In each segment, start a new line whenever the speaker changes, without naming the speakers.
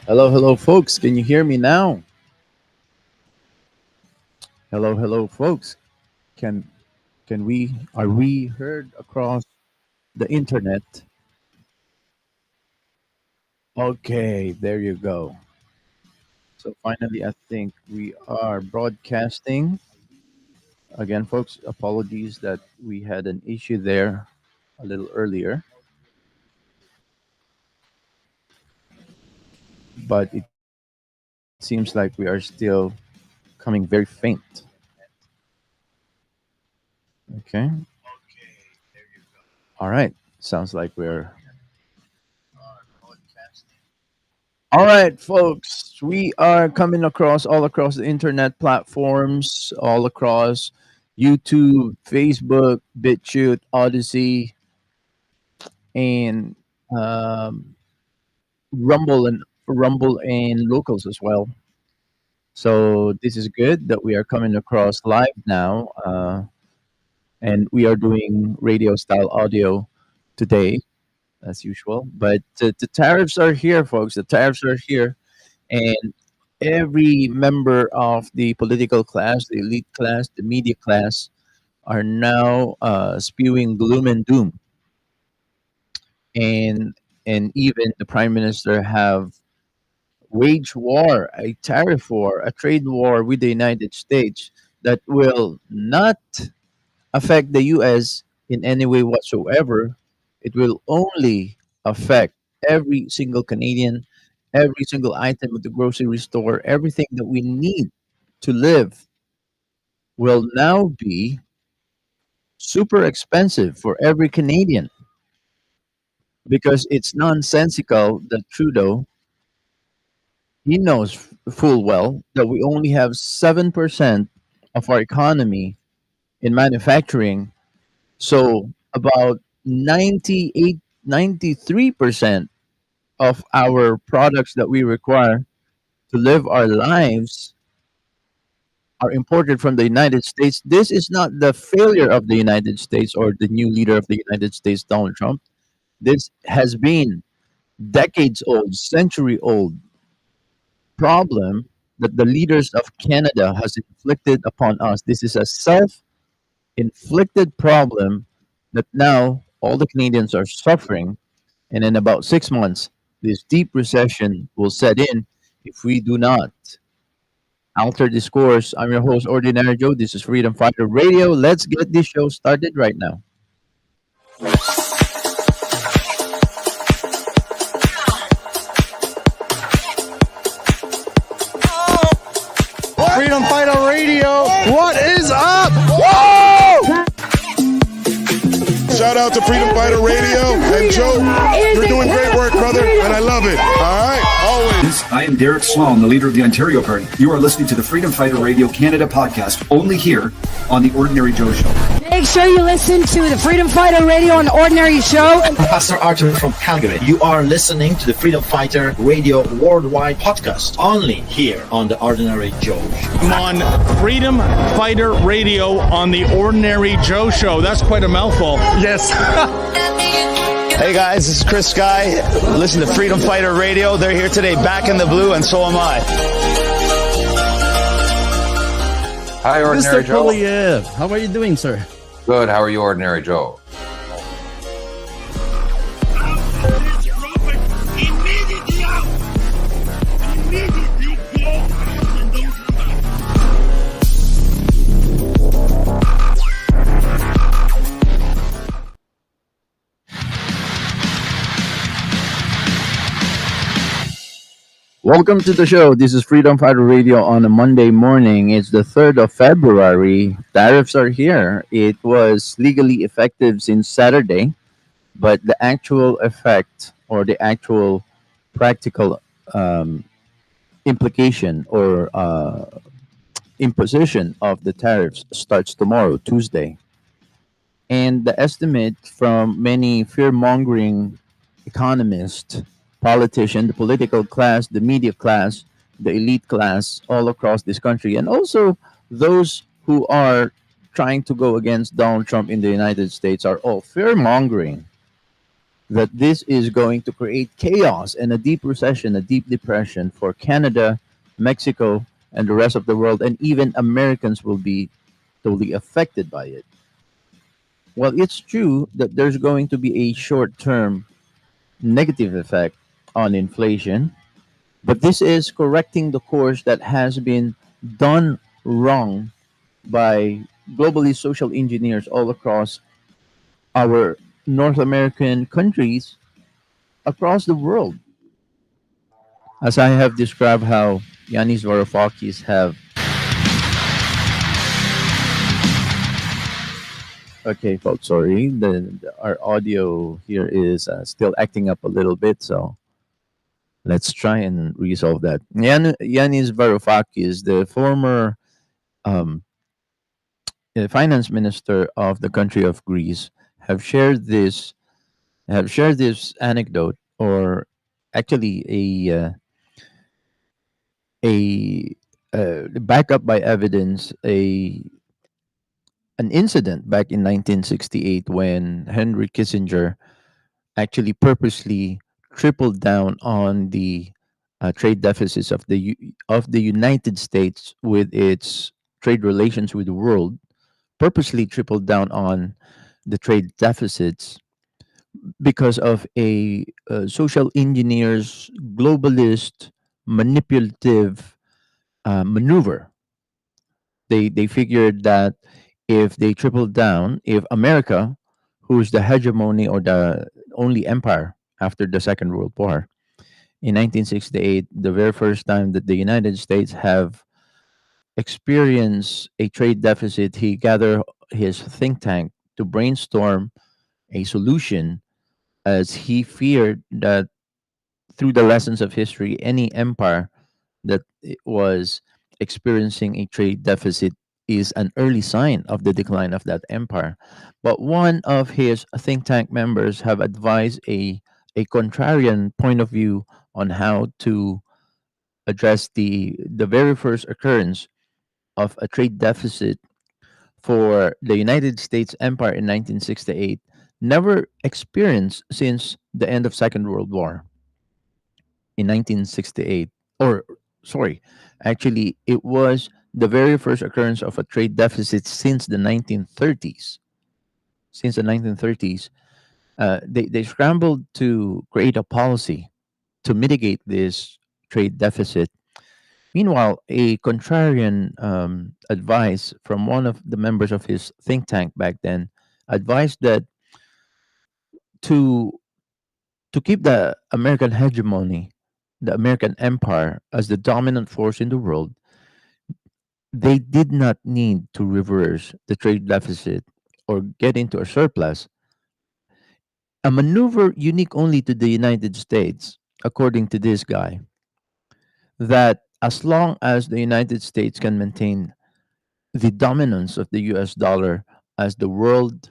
Hello, hello, folks. Can you hear me now? Hello, hello, folks. Can can we are we heard across the internet? Okay, there you go. So finally, I think we are broadcasting again, folks. Apologies that we had an issue there a little earlier, but it seems like we are still coming very faint. Okay, all right. Sounds like we're all right, folks. We are coming across all across the internet platforms, all across YouTube, Facebook, BitChute, Odyssey, and um, Rumble and locals as well. So this is good that we are coming across live now, and we are doing radio style audio today as usual. But the tariffs are here, folks. The tariffs are here, and every member of the political class, the elite class, the media class, are now spewing gloom and doom, and even the prime minister have waged war, a tariff war, a trade war with the United States that will not affect the U.S. in any way whatsoever. It will only affect every single Canadian, every single item at the grocery store, everything that we need to live will now be super expensive for every Canadian because it's nonsensical that Trudeau, he knows full well that we only have 7% of our economy in manufacturing. So about 98, 93% of our products that we require to live our lives are imported from the United States. This is not the failure of the United States or the new leader of the United States, Donald Trump. This has been decades old, century old problem that the leaders of Canada has inflicted upon us. This is a self-inflicted problem that now all the Canadians are suffering, and in about 6 months, this deep recession will set in if we do not alter this course. I'm your host, Ordinary Joe. This is Freedom Fighter Radio. Let's get this show started right now.
Freedom Fighter Radio. What is up? Whoa! Shout out to Freedom Fighter Radio. And Joe, you're doing great work, brother, and I love it. All right? Always.
I am Derek Sloan, the leader of the Ontario Party. You are listening to the Freedom Fighter Radio Canada podcast, only here on the Ordinary Joe Show.
Make sure you listen to the Freedom Fighter Radio on the Ordinary Show.
I'm Pastor Arthur from Calgary. You are listening to the Freedom Fighter Radio Worldwide podcast, only here on the Ordinary Joe Show.
I'm on Freedom Fighter Radio on the Ordinary Joe Show. That's quite a mouthful.
Yes. Hey guys, this is Chris Sky. Listen to Freedom Fighter Radio. They're here today, back in the blue, and so am I.
Hi, Ordinary
Mr.
Joe.
Polyev, how are you doing, sir?
Good. How are you, Ordinary Joe?
Welcome to the show. This is Freedom Fighter Radio on a Monday morning. It's the 3rd of February. Tariffs are here. It was legally effective since Saturday, but the actual effect or the actual practical implication or imposition of the tariffs starts tomorrow, Tuesday. And the estimate from many fear mongering economists, politicians, the political class, the media class, the elite class all across this country, and also those who are trying to go against Donald Trump in the United States are all fear mongering that this is going to create chaos and a deep recession, a deep depression for Canada, Mexico, and the rest of the world, and even Americans will be totally affected by it. Well, it's true that there's going to be a short term negative effect on inflation, but this is correcting the course that has been done wrong by globally social engineers all across our North American countries across the world. As I have described how Yanis Varoufakis have. Okay, folks, sorry. Our audio here is still acting up a little bit, so let's try and resolve that. Yanis Varoufakis, the former um, finance minister of the country of Greece, have shared this anecdote, or actually a back up by evidence, a an incident back in 1968 when Henry Kissinger actually purposely tripled down on the trade deficits of the United States with its trade relations with the world, purposely tripled down on the trade deficits because of a social engineers globalist manipulative maneuver. They figured that if they tripled down, if America, who's the hegemony or the only empire after the Second World War, in 1968, the very first time that the United States have experienced a trade deficit, he gathered his think tank to brainstorm a solution, as he feared that through the lessons of history, any empire that it was experiencing a trade deficit is an early sign of the decline of that empire. But one of his think tank members have advised a contrarian point of view on how to address the very first occurrence of a trade deficit for the United States empire in 1968, never experienced since the end of Second World War in 1968. Or sorry, actually it was the very first occurrence of a trade deficit since the 1930s. Since the 1930s, they scrambled to create a policy to mitigate this trade deficit. Meanwhile, a contrarian advice from one of the members of his think tank back then advised that to to keep the American hegemony, the American empire as the dominant force in the world, they did not need to reverse the trade deficit or get into a surplus, a maneuver unique only to the United States, according to this guy, that as long as the United States can maintain the dominance of the US dollar as the world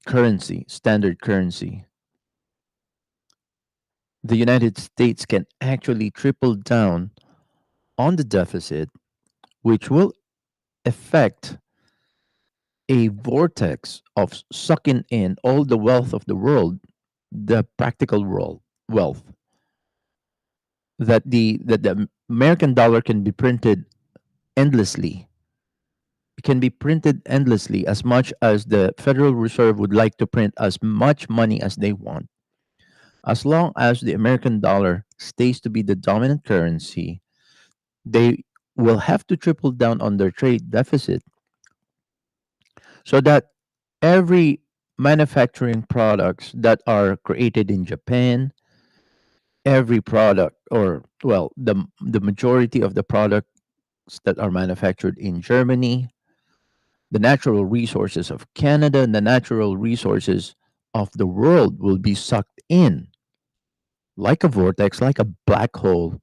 currency, standard currency, the United States can actually triple down on the deficit, which will affect a vortex of sucking in all the wealth of the world, the practical world wealth, that the American dollar can be printed endlessly. It can be printed endlessly as much as the Federal Reserve would like to print as much money as they want. As long as the American dollar stays to be the dominant currency, they will have to triple down on their trade deficit so that every manufacturing products that are created in Japan, every product, or well, the majority of the products that are manufactured in Germany, the natural resources of Canada, and the natural resources of the world will be sucked in like a vortex, like a black hole.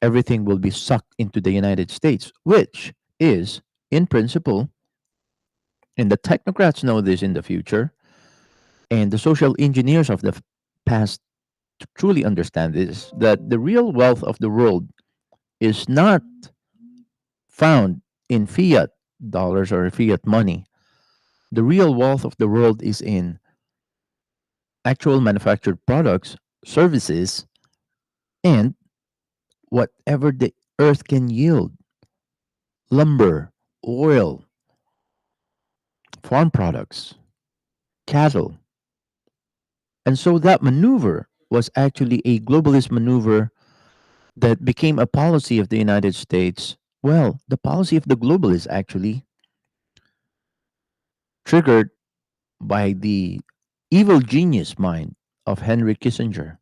Everything will be sucked into the United States, which is, in principle, and the technocrats know this in the future, and the social engineers of the past truly understand this, that the real wealth of the world is not found in fiat dollars or fiat money. The real wealth of the world is in actual manufactured products, services, and whatever the earth can yield: lumber, oil, farm products, cattle. And so that maneuver was actually a globalist maneuver that became a policy of the United States. Well, the policy of the globalists actually triggered by the evil genius mind of Henry Kissinger.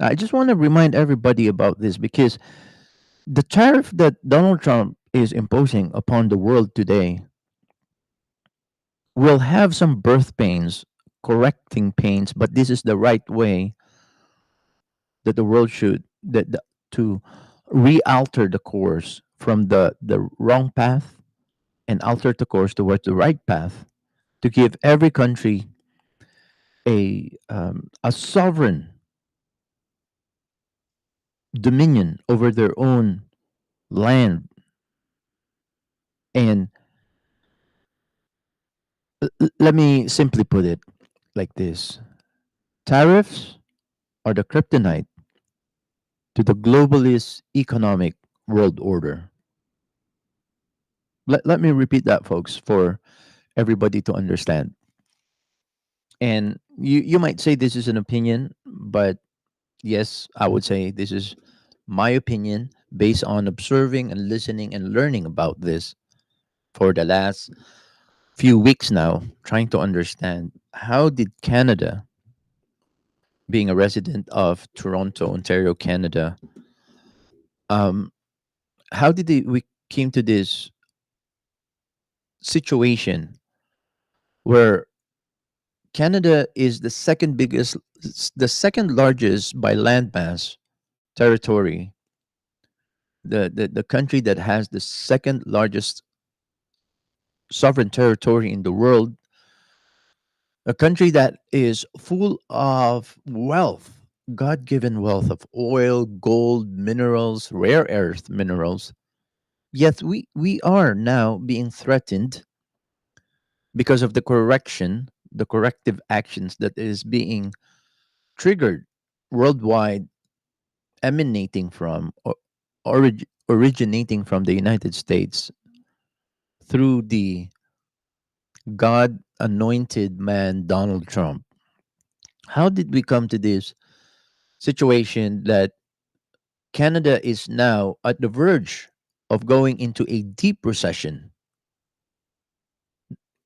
I just want to remind everybody about this because the tariff that Donald Trump is imposing upon the world today will have some birth pains, correcting pains, but this is the right way that the world should to re-alter the course from the wrong path and alter the course towards the right path to give every country a sovereign dominion over their own land. And let me simply put it like this: tariffs are the kryptonite to the globalist economic world order. Let me repeat that, folks, for everybody to understand. And you might say this is an opinion, but yes, I would say this is my opinion based on observing and listening and learning about this for the last few weeks now, trying to understand how did Canada, being a resident of Toronto, Ontario, Canada, um, how did we came to this situation where Canada is the second biggest, the second largest by landmass territory, the country that has the second largest sovereign territory in the world, a country that is full of wealth, God given wealth of oil, gold, minerals, rare earth minerals. Yet we are now being threatened because of the corrective actions that is being triggered worldwide, emanating from or originating from the United States through the God anointed man Donald Trump. How did we come to this situation that Canada is now at the verge of going into a deep recession?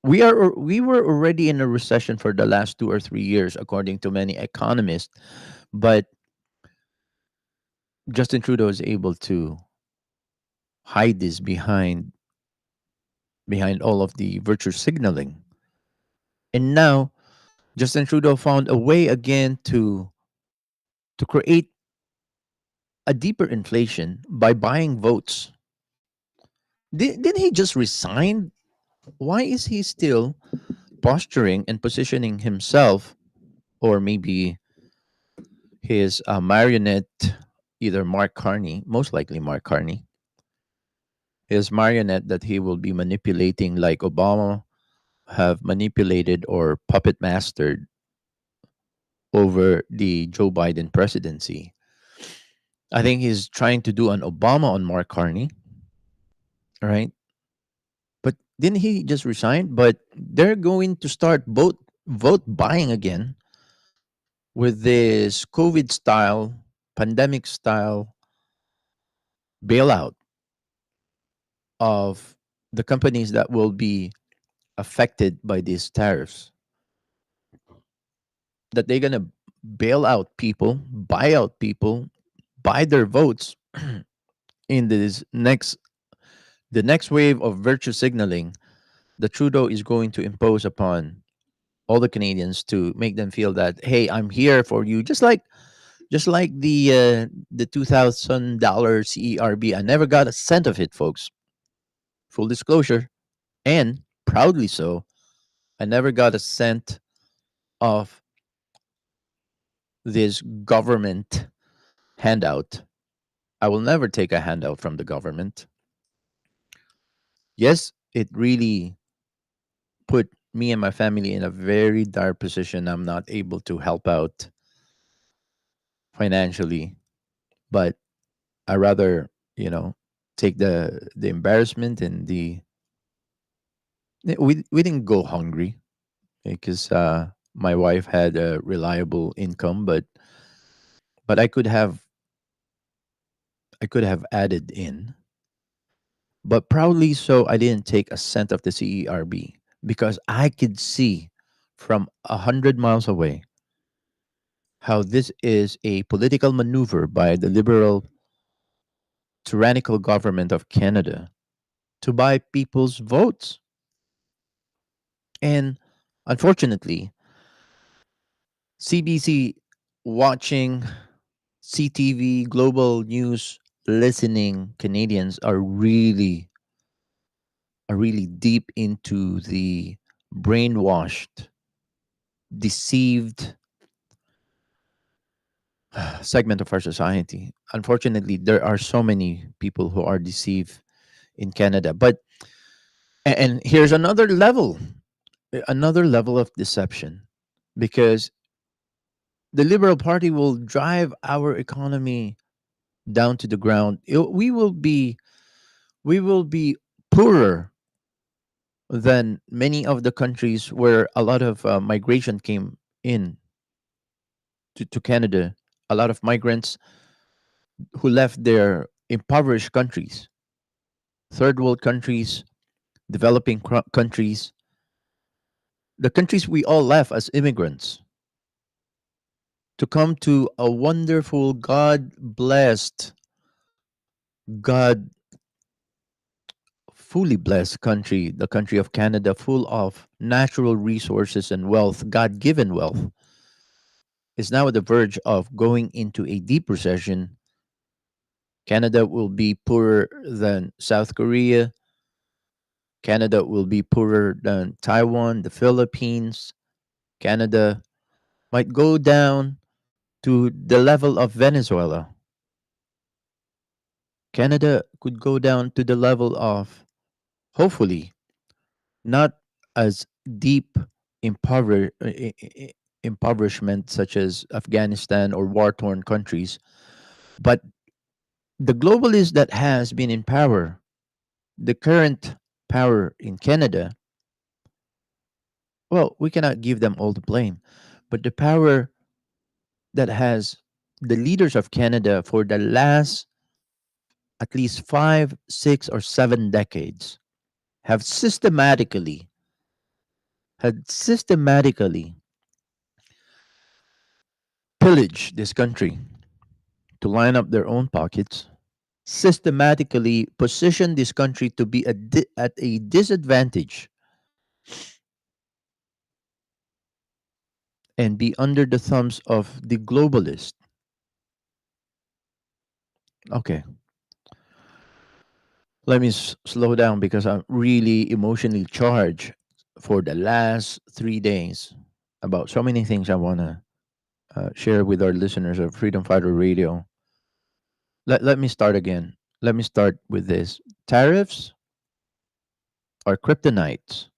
We were already in a recession for the last 2 or 3 years, according to many economists, but Justin Trudeau is able to hide this behind all of the virtue signaling. And now Justin Trudeau found a way again to create a deeper inflation by buying votes. Didn't he just resign? Why is he still posturing and positioning himself, or maybe his marionette, either Mark Carney, most likely Mark Carney, his marionette that he will be manipulating like Obama have manipulated or puppet mastered over the Joe Biden presidency. I think he's trying to do an Obama on Mark Carney, right? But didn't he just resign? But they're going to start vote buying again with this COVID style, pandemic style bailout of the companies that will be affected by these tariffs. That they're gonna bail out people, buy out people, buy their votes in this next the next wave of virtue signaling that Trudeau is going to impose upon all the Canadians to make them feel that, hey, I'm here for you, just like the $2,000 CERB. I never got a cent of it, folks. Full disclosure, and proudly so. I never got a cent of this government handout. I will never take a handout from the government. Yes, it really put me and my family in a very dire position. I'm not able to help out financially, but I rather, you know, take the embarrassment and the we didn't go hungry because my wife had a reliable income, but I could have added in, but proudly so I didn't take a cent of the CERB because I could see from 100 miles away how this is a political maneuver by the liberal tyrannical government of Canada to buy people's votes. And unfortunately, CBC watching, CTV, global news listening Canadians are really deep into the brainwashed, deceived segment of our society. Unfortunately, there are so many people who are deceived in Canada. But and here's another level of deception, because the Liberal Party will drive our economy down to the ground. We will be poorer than many of the countries where a lot of migration came in to Canada. A lot of migrants who left their impoverished countries, third world countries, developing countries, the countries we all left as immigrants to come to a wonderful, God blessed, God fully blessed country, the country of Canada, full of natural resources and wealth, God given wealth, is now at the verge of going into a deep recession. Canada will be poorer than South Korea. Canada will be poorer than Taiwan, the Philippines. Canada might go down to the level of Venezuela. Canada could go down to the level of, hopefully, not as deep impoverishment such as Afghanistan or war torn countries, but the globalist that has been in power, the current power in Canada, well, we cannot give them all the blame, but the power that has the leaders of Canada for the last at least 5, 6, or 7 decades have systematically pillaged this country to line up their own pockets, systematically position this country to be at a disadvantage and be under the thumbs of the globalist. Okay, let me slow down because I'm really emotionally charged for the last 3 days about so many things I want to share with our listeners of Freedom Fighter Radio. Let me start again. Let me start with this. Tariffs are kryptonites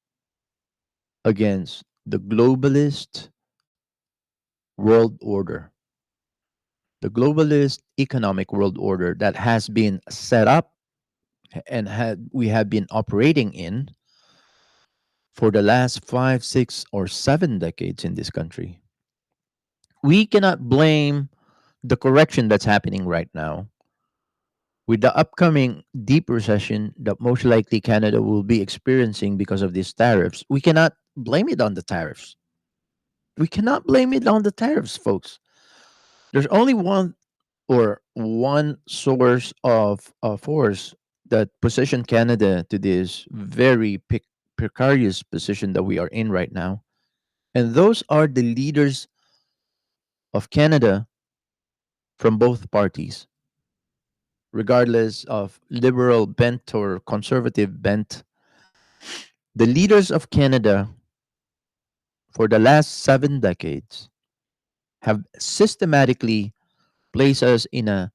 against the globalist world order, the globalist economic world order that has been set up and we have been operating in for the last 5, 6, or 7 decades in this country. We cannot blame the correction that's happening right now with the upcoming deep recession that most likely Canada will be experiencing because of these tariffs. We cannot blame it on the tariffs. We cannot blame it on the tariffs, folks. There's only one source of force that positioned Canada to this very precarious position that we are in right now. And those are the leaders of Canada from both parties, regardless of liberal bent or conservative bent. The leaders of Canada for the last 7 decades have systematically placed us in a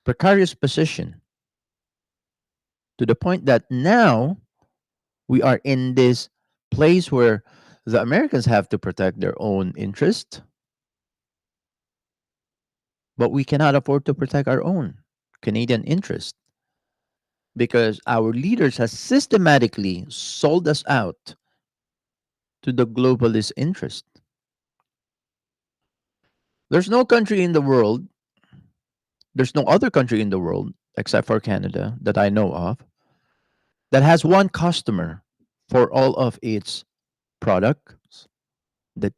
precarious position to the point that now we are in this place where The Americans have to protect their own interest, but we cannot afford to protect our own Canadian interest because our leaders have systematically sold us out to the globalist interest. There's no country in the world, there's no other country in the world except for Canada that I know of that has one customer for all of its products that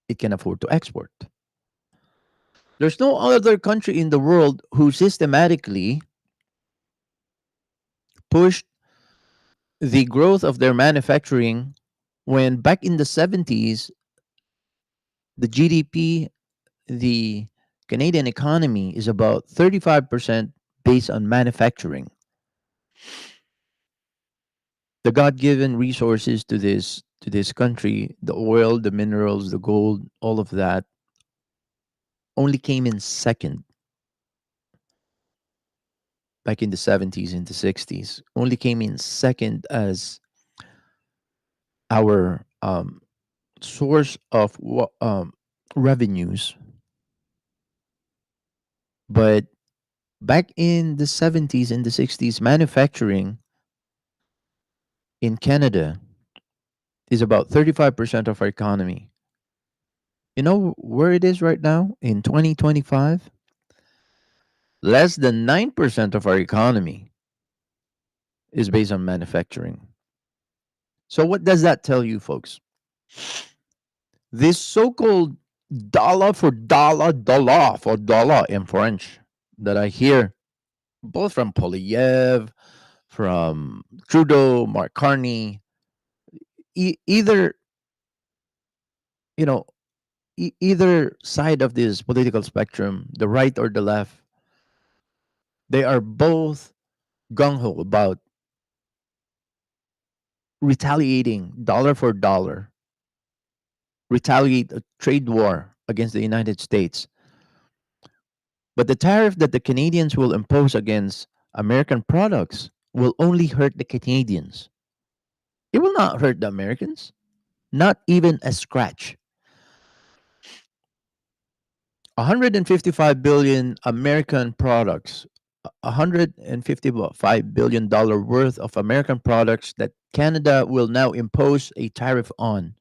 it can afford to export. There's no other country in the world who systematically pushed the growth of their manufacturing when back in the 70s, the GDP, the Canadian economy is about 35% based on manufacturing. The God-given resources to this country, the oil, the minerals, the gold, all of that only came in second back in the 70s and the 60s. Only came in second as our source of revenues. But back in the 70s and the 60s, manufacturing in Canada is about 35% of our economy. You know where it is right now in 2025? Less than 9% of our economy is based on manufacturing. So, what does that tell you, folks? This so called dollar for dollar, dollar for dollar in French that I hear both from Polyev, from Trudeau, Mark Carney, either, you know, either side of this political spectrum, the right or the left, they are both gung ho about retaliating dollar for dollar, retaliate a trade war against the United States. But the tariff that the Canadians will impose against American products will only hurt the Canadians. It will not hurt the Americans, not even a scratch. 155 billion American products, 155 billion dollar worth of American products that Canada will now impose a tariff on.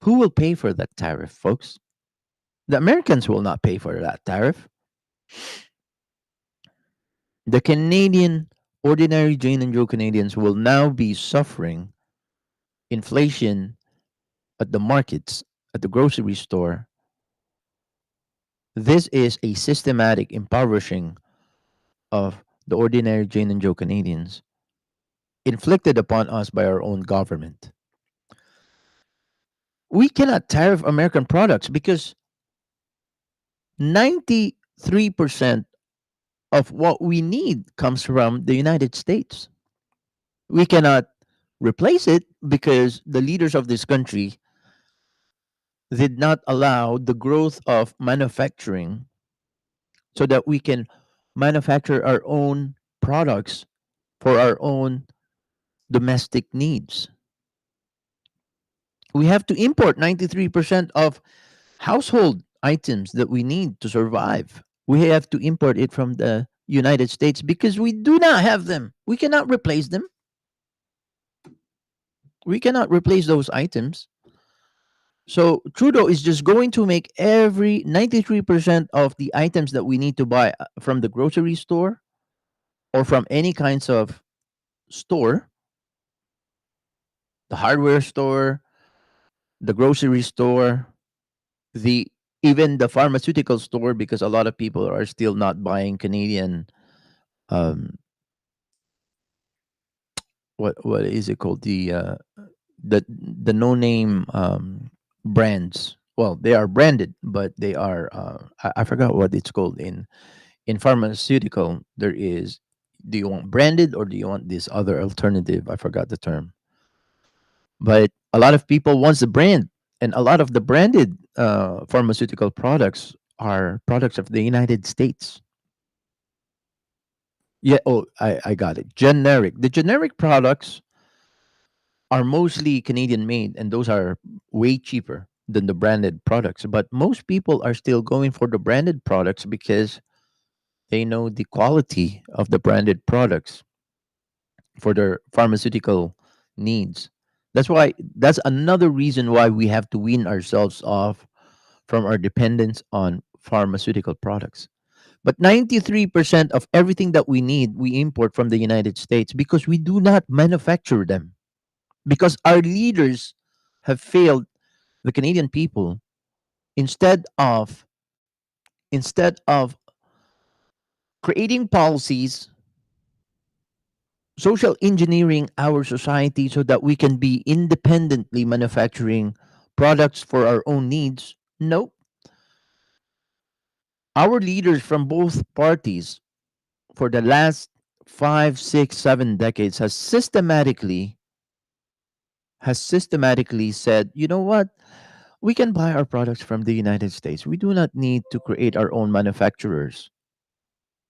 Who will pay for that tariff, folks? The Americans will not pay for that tariff. The Canadian ordinary Jane and Joe Canadians will now be suffering inflation at the markets, at the grocery store. This is a systematic impoverishing of the ordinary Jane and Joe Canadians inflicted upon us by our own government. We cannot tariff American products because 93% of what we need comes from the United States. We cannot replace it because the leaders of this country did not allow the growth of manufacturing so that we can manufacture our own products for our own domestic needs. We have to import 93% of household items that we need to survive. We have to import it from the United States because we do not have them. We cannot replace them. We cannot replace those items. So Trudeau is just going to make every 93% of the items that we need to buy from the grocery store or from any kinds of store, the hardware store, the grocery store, the even the pharmaceutical store, because a lot of people are still not buying Canadian um what is it called, the no name brands. Well, they are branded, but they are I forgot what it's called in pharmaceutical. There is, do you want branded or do you want this other alternative? I forgot the term. But a lot of people wants the brand, and a lot of the branded pharmaceutical products are products of the United States. Yeah. Oh, I got it. Generic. The generic products are mostly Canadian made, and those are way cheaper than the branded products. But most people are still going for the branded products because they know the quality of the branded products for their pharmaceutical needs. That's another reason why we have to wean ourselves off from our dependence on pharmaceutical products. But 93% of everything that we need, we import from the United States because we do not manufacture them. Because our leaders have failed the Canadian people instead of instead of creating policies, social engineering our society so that we can be independently manufacturing products for our own needs. Nope. Our leaders from both parties for the last 5, 6, 7 decades has systematically said, you know what? We can buy our products from the United States. We do not need to create our own manufacturers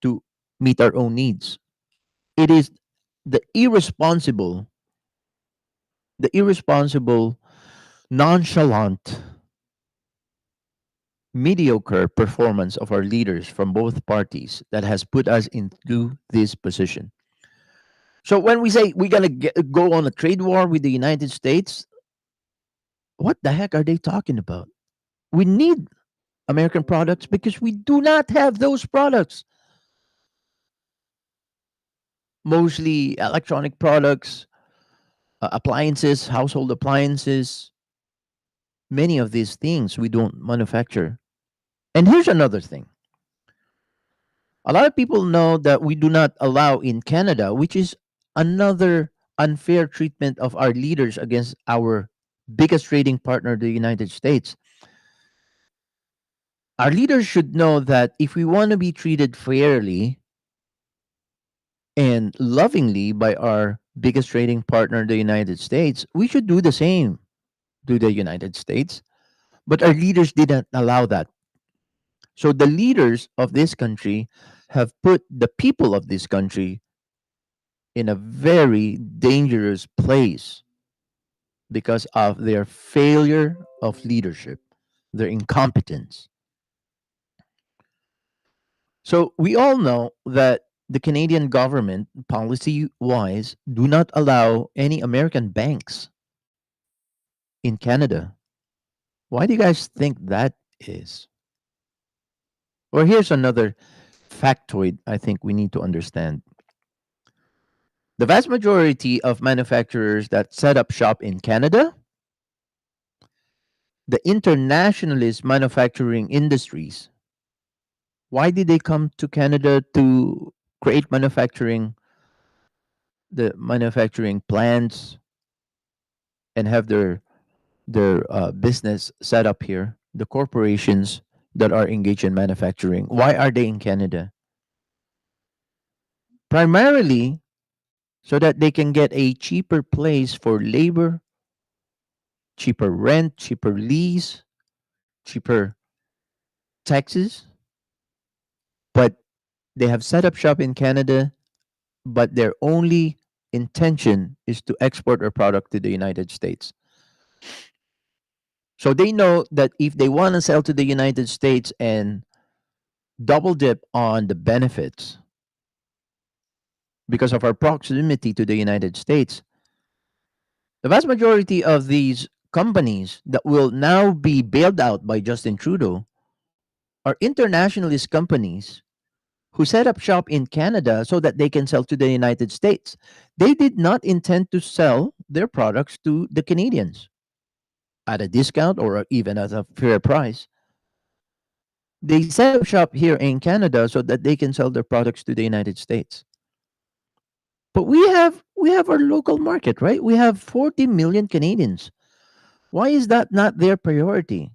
to meet our own needs. It is the irresponsible, nonchalant, mediocre performance of our leaders from both parties that has put us into this position. So when we say we're gonna go on a trade war with the United States, what the heck are they talking about? We need American products because we do not have those products. Mostly electronic products, appliances, household appliances, many of these things we don't manufacture. And here's another thing. A lot of people know that we do not allow in Canada, which is another unfair treatment of our leaders against our biggest trading partner, the United States. Our leaders should know that if we want to be treated fairly and lovingly by our biggest trading partner, the United States, we should do the same to the United States. But our leaders didn't allow that. So the leaders of this country have put the people of this country in a very dangerous place because of their failure of leadership, their incompetence. So we all know that the Canadian government, policy wise, do not allow any American banks in Canada. Why do you guys think that is? Or here's another factoid I think we need to understand. The vast majority of manufacturers that set up shop in Canada, the internationalist manufacturing industries, why did they come to Canada to create manufacturing plants and have their business set up here? The corporations that are engaged in manufacturing, why are they in Canada? Primarily so that they can get a cheaper place for labor, cheaper rent, cheaper lease, cheaper taxes. But they have set up shop in Canada, but their only intention is to export their product to the United States. So they know that if they want to sell to the United States and double dip on the benefits because of our proximity to the United States, the vast majority of these companies that will now be bailed out by Justin Trudeau are internationalist companies who set up shop in Canada so that they can sell to the United States. They did not intend to sell their products to the Canadians at a discount or even at a fair price. They set up shop here in Canada so that they can sell their products to the United States. But we have our local market, right? We have 40 million Canadians. Why is that not their priority?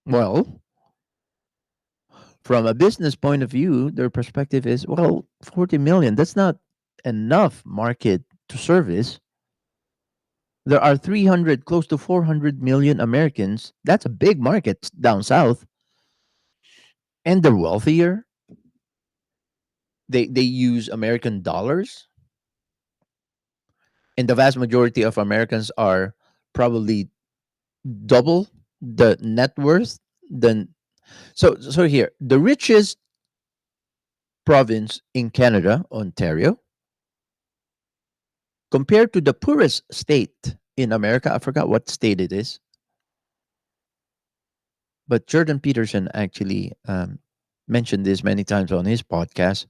Well, from a business point of view, their perspective is, well, 40 million, that's not enough market to service. There are 300, close to 400 million Americans. That's a big market down south. And they're wealthier. They use American dollars. and the vast majority of Americans are probably double the net worth than. So here, the richest province in Canada, Ontario, compared to the poorest state in America, I forgot what state it is, but Jordan Peterson actually mentioned this many times on his podcast.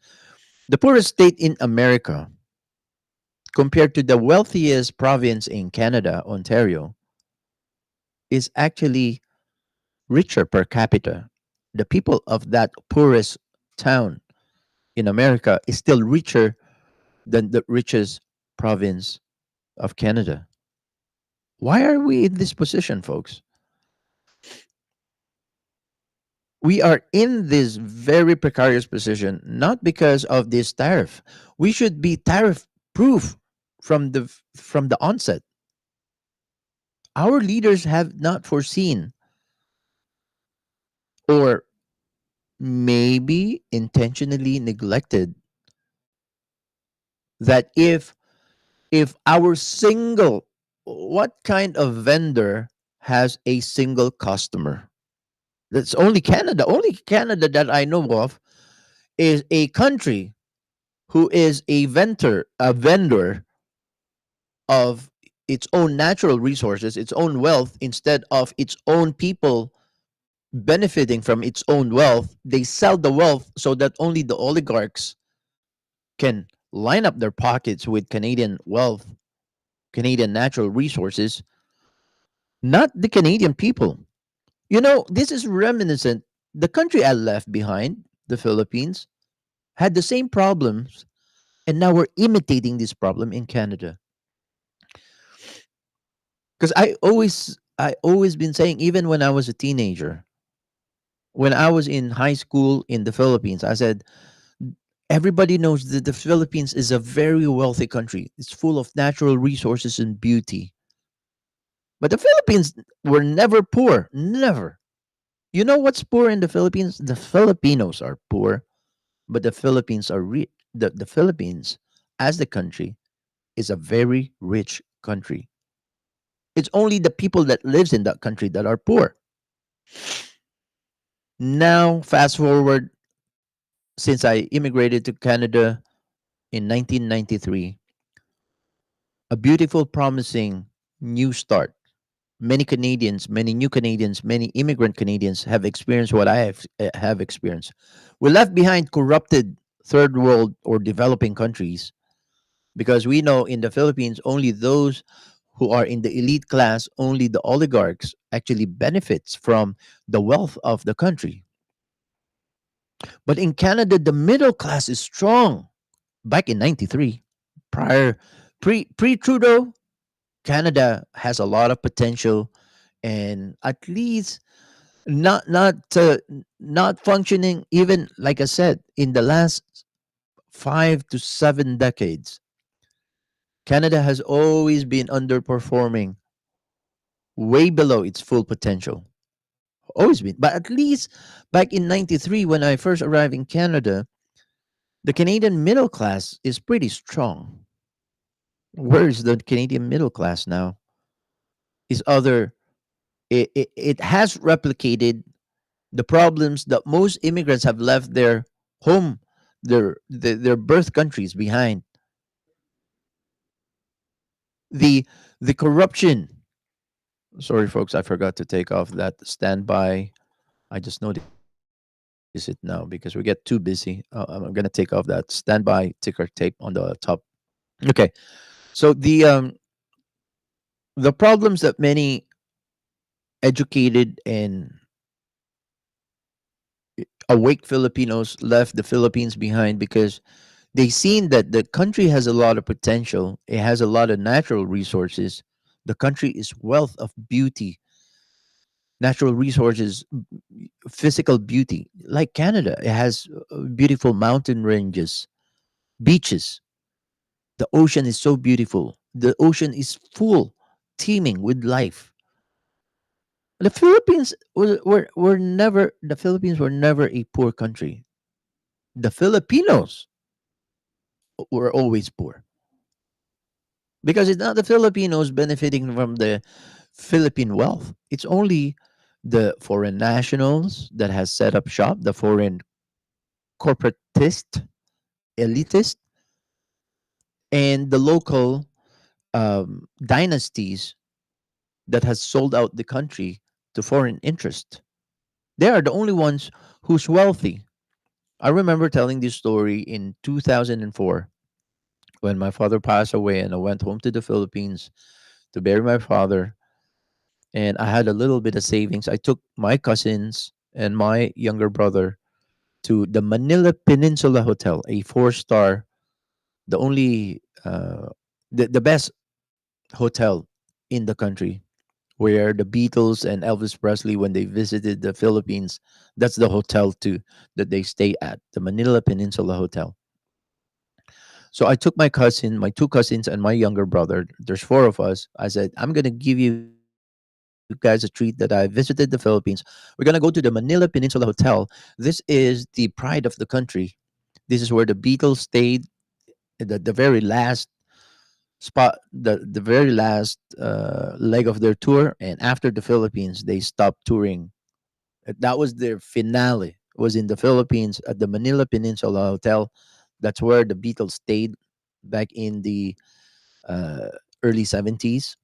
The poorest state in America, compared to the wealthiest province in Canada, Ontario, is actually richer per capita. The people of that poorest town in America is still richer than the richest province of Canada. Why are we in this position, folks? We are in this very precarious position not because of this tariff. We should be tariff proof from the onset. Our leaders have not foreseen, or maybe intentionally neglected, that if our single, what kind of vendor has a single customer? That's only Canada that I know of is a country who is a vendor of its own natural resources, its own wealth, instead of its own people benefiting from its own wealth. They sell the wealth so that only the oligarchs can line up their pockets with Canadian wealth, Canadian natural resources, not the Canadian people. This is reminiscent. The country I left behind, the Philippines, had the same problems, and now we're imitating this problem in Canada. Because I always been saying, even when I was a teenager, when I was in high school in the Philippines, I said everybody knows that the Philippines is a very wealthy country. It's full of natural resources and beauty. But the Philippines were never poor. Never. You know what's poor in the Philippines? The Filipinos are poor, but the Philippines are rich. The Philippines, as the country, is a very rich country. It's only the people that lives in that country that are poor. Now, fast forward, since I immigrated to Canada in 1993, a beautiful, promising new start. Many Canadians, many new Canadians, many immigrant Canadians have experienced what I have experienced. We left behind corrupted third world or developing countries, because we know in the Philippines only those who are in the elite class, only the oligarchs actually benefits from the wealth of the country. But in Canada, the middle class is strong. Back in 93, prior pre Trudeau, Canada has a lot of potential, and at least not functioning, even like I said, in the last 5 to 7 decades. Canada has always been underperforming, way below its full potential. Always been. But at least back in 93, when I first arrived in Canada, the Canadian middle class is pretty strong. Where is the Canadian middle class now? Is other it has replicated the problems that most immigrants have left their home, their birth countries behind. The corruption. Sorry, folks, I forgot to take off that standby. I just noticed it now because we get too busy. I'm going to take off that standby ticker tape on the top. Okay, so the problems that many educated and awake Filipinos left the Philippines behind, because they seen that the country has a lot of potential. It has a lot of natural resources. The country is wealth of beauty, natural resources, physical beauty. Like Canada, it has beautiful mountain ranges, beaches. The ocean is so beautiful. The ocean is full, teeming with life. The Philippines were never a poor country. The Filipinos were always poor, because it's not the Filipinos benefiting from the Philippine wealth. It's only the foreign nationals that has set up shop, the foreign corporatist, elitist, and the local dynasties that has sold out the country to foreign interest. They are the only ones who's wealthy. I remember telling this story in 2004 when my father passed away and I went home to the Philippines to bury my father, and I had a little bit of savings. I took my cousins and my younger brother to the Manila Peninsula Hotel, a four-star, the only the best hotel in the country, where the Beatles and Elvis Presley, when they visited the Philippines, that's the hotel too that they stay at, the Manila Peninsula Hotel. So I took my cousin, my two cousins, and my younger brother. There's four of us. I said, I'm gonna give you guys a treat that I visited the Philippines. We're gonna go to the Manila Peninsula Hotel. This is the pride of the country. This is where the Beatles stayed, the very last spot, the very last leg of their tour, and after the Philippines they stopped touring. That was their finale, was in the Philippines at the Manila Peninsula Hotel. That's where the Beatles stayed back in the uh, early 70s.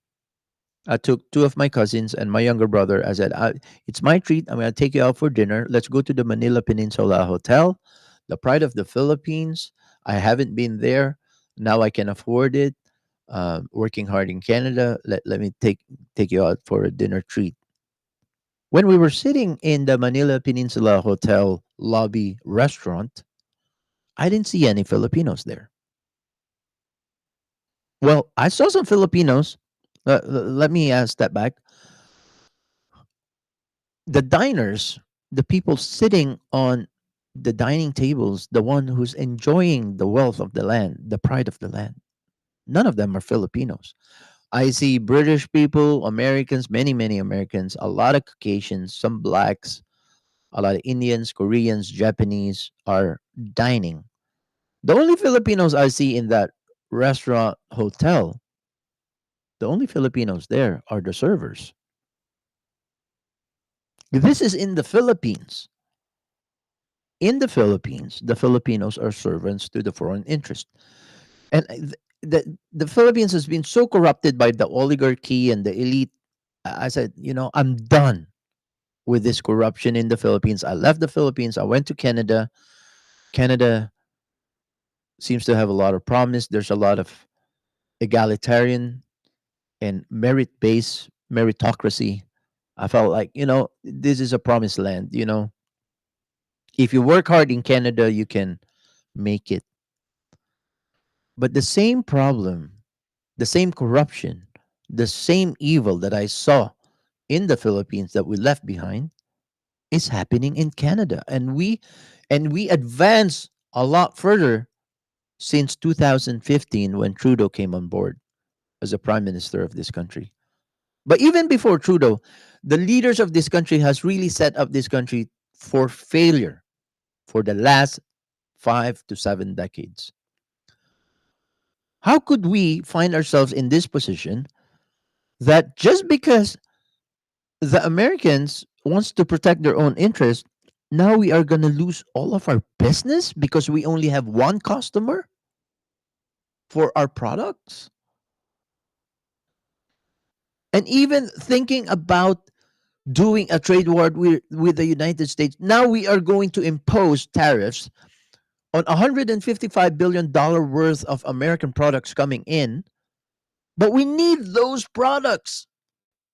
I took two of my cousins and my younger brother. I said, it's my treat. I'm going to take you out for dinner. Let's go to the Manila Peninsula Hotel, the pride of the Philippines. I haven't been there. Now I can afford it. Working hard in Canada. Let me take you out for a dinner treat. When we were sitting in the Manila Peninsula Hotel lobby restaurant, I didn't see any Filipinos there. Well, I saw some Filipinos. Let me step back. The diners, the people sitting on the dining tables, the one who's enjoying the wealth of the land, the pride of the land, none of them are Filipinos. I see British people, Americans, many Americans, a lot of Caucasians, some blacks, a lot of Indians, Koreans, Japanese are dining. The only Filipinos I see in that restaurant hotel, the only Filipinos there are the servers. This is in the Philippines. In the Philippines, the Filipinos are servants to the foreign interest. And the Philippines has been so corrupted by the oligarchy and the elite. I said, I'm done with this corruption in the Philippines. I left the Philippines. I went to Canada. Canada seems to have a lot of promise. There's a lot of egalitarian and merit-based meritocracy. I felt like, this is a promised land. If you work hard in Canada, you can make it. But the same problem, the same corruption, the same evil that I saw in the Philippines that we left behind is happening in Canada. And we advance a lot further since 2015 when Trudeau came on board as a prime minister of this country. But even before Trudeau, the leaders of this country has really set up this country for failure for the last 5 to 7 decades. How could we find ourselves in this position that just because the Americans wants to protect their own interest, now we are going to lose all of our business because we only have one customer for our products? And even thinking about doing a trade war with the United States, now we are going to impose tariffs on $155 billion worth of American products coming in, but we need those products.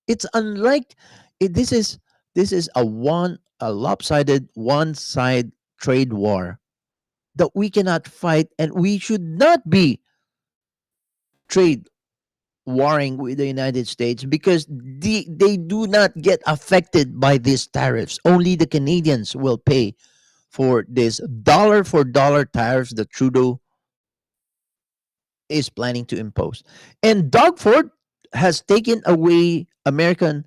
It's unlike this is a lopsided one side trade war that we cannot fight, and we should not be trade warring with the United States because they do not get affected by these tariffs. Only the Canadians will pay for this dollar for dollar tariffs that Trudeau is planning to impose. And Doug Ford has taken away American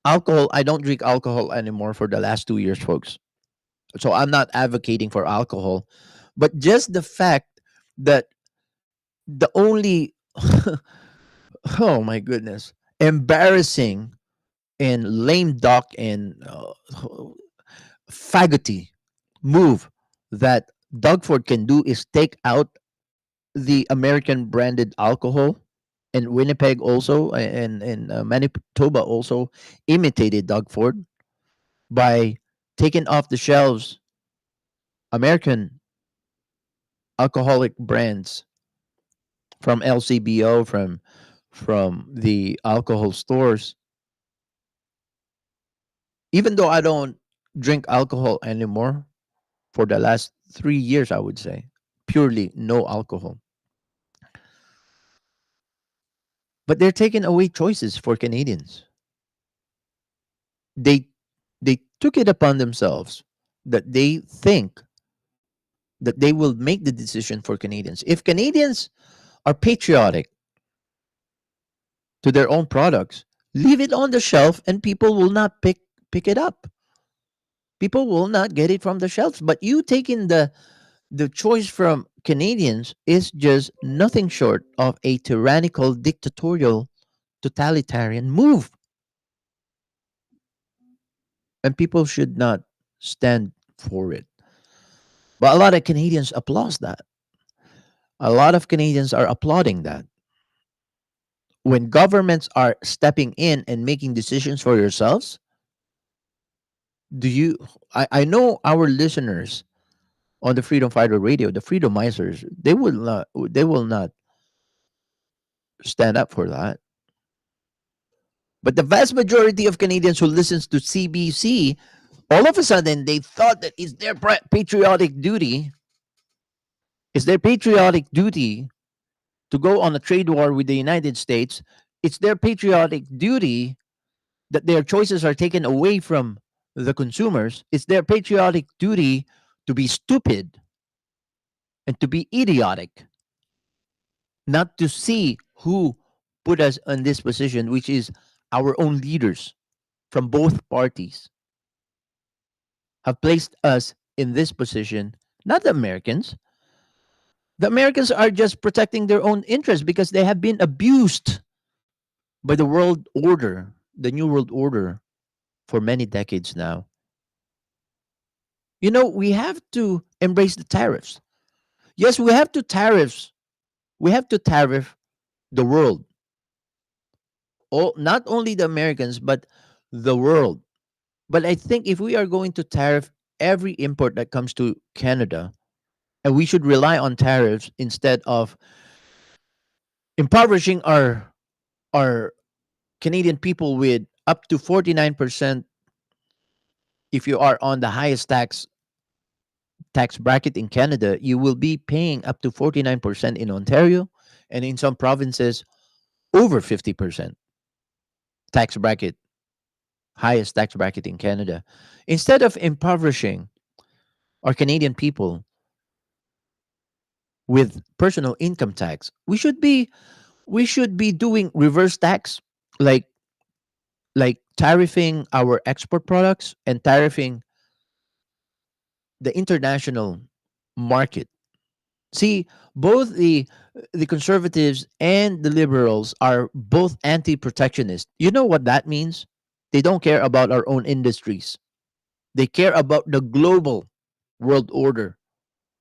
alcohol. I don't drink alcohol anymore for the last 2 years, folks. So I'm not advocating for alcohol, but just the fact that the only Oh my goodness, embarrassing and lame duck and faggoty move that Doug Ford can do is take out the American branded alcohol, and Winnipeg also, and Manitoba also imitated Doug Ford by taking off the shelves American alcoholic brands from LCBO, from the alcohol stores. Even though I don't drink alcohol anymore for the last 3 years, I would say purely no alcohol. But they're taking away choices for Canadians. They they took it upon themselves that they think that they will make the decision for Canadians. If Canadians are patriotic to their own products, leave it on the shelf and people will not pick it up. People will not get it from the shelves. But you taking the choice from Canadians is just nothing short of a tyrannical, dictatorial, totalitarian move. And people should not stand for it. But a lot of Canadians applaud that. A lot of Canadians are applauding that. When governments are stepping in and making decisions for yourselves, do you I know our listeners on the Freedom Fighter Radio, the Freedomizers, they will not stand up for that. But the vast majority of Canadians who listens to CBC, all of a sudden they thought that it's their patriotic duty, to go on a trade war with the United States. It's their patriotic duty that their choices are taken away from the consumers. It's their patriotic duty to be stupid and to be idiotic, not to see who put us in this position, which is our own leaders from both parties have placed us in this position, not the Americans. The Americans are just protecting their own interests because they have been abused by the world order, the new world order, for many decades now. We have to embrace the tariffs. Yes, we have to tariffs. We have to tariff the world. Not only the Americans, but the world. But I think if we are going to tariff every import that comes to Canada, and we should rely on tariffs instead of impoverishing our Canadian people with up to 49%. If you are on the highest tax bracket in Canada, you will be paying up to 49% in Ontario, and in some provinces over 50% tax bracket, highest tax bracket in Canada. Instead of impoverishing our Canadian people with personal income tax, we should be doing reverse tax, like tariffing our export products and tariffing the international market. See, both the conservatives and the liberals are both anti-protectionist. You know what that means? They don't care about our own industries. They care about the global world order,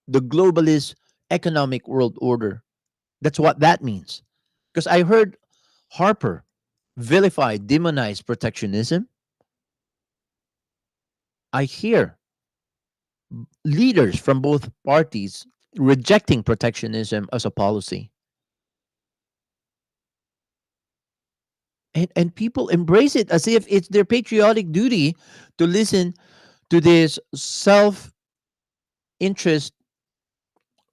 the globalist economic world order. That's what that means. Because I heard Harper vilify, demonize protectionism. I hear leaders from both parties rejecting protectionism as a policy. And people embrace it as if it's their patriotic duty to listen to this self interest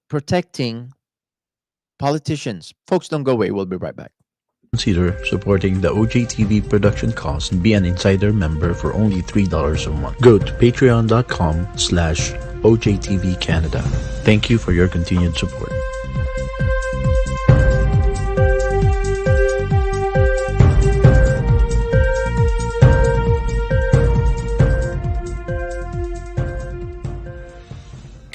protecting politicians. Folks, don't go away. We'll be right back.
Consider supporting the OJTV production cost and be an insider member for only $3 a month. Go to patreon.com/OJTV Canada. Thank you for your continued support.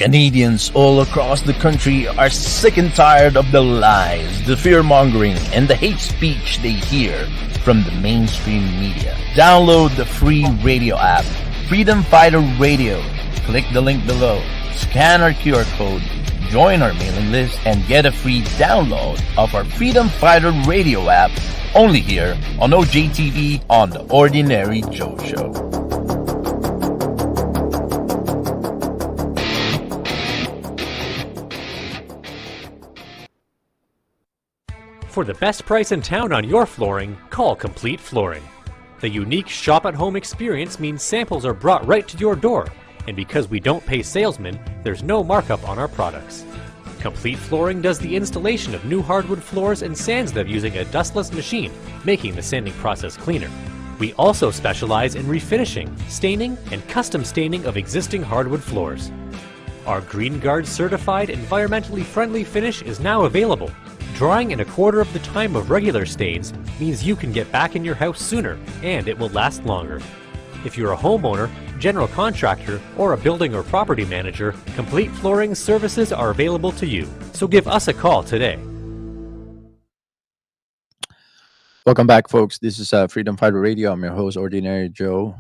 Canadians all across the country are sick and tired of the lies, the fear-mongering, and the hate speech they hear from the mainstream media. Download the free radio app, Freedom Fighter Radio. Click the link below, scan our QR code, join our mailing list, and get a free download of our Freedom Fighter Radio app only here on OJTV on The Ordinary Joe Show.
For the best price in town on your flooring, call Complete Flooring. The unique shop-at-home experience means samples are brought right to your door, and because we don't pay salesmen, there's no markup on our products. Complete Flooring does the installation of new hardwood floors and sands them using a dustless machine, making the sanding process cleaner. We also specialize in refinishing, staining, and custom staining of existing hardwood floors. Our Green Guard certified environmentally friendly finish is now available. Drying in a quarter of the time of regular stains means you can get back in your house sooner, and it will last longer. If you're a homeowner, general contractor, or a building or property manager, Complete Flooring services are available to you. So give us a call today.
Welcome back, folks. This is Freedom Fighter Radio. I'm your host, Ordinary Joe.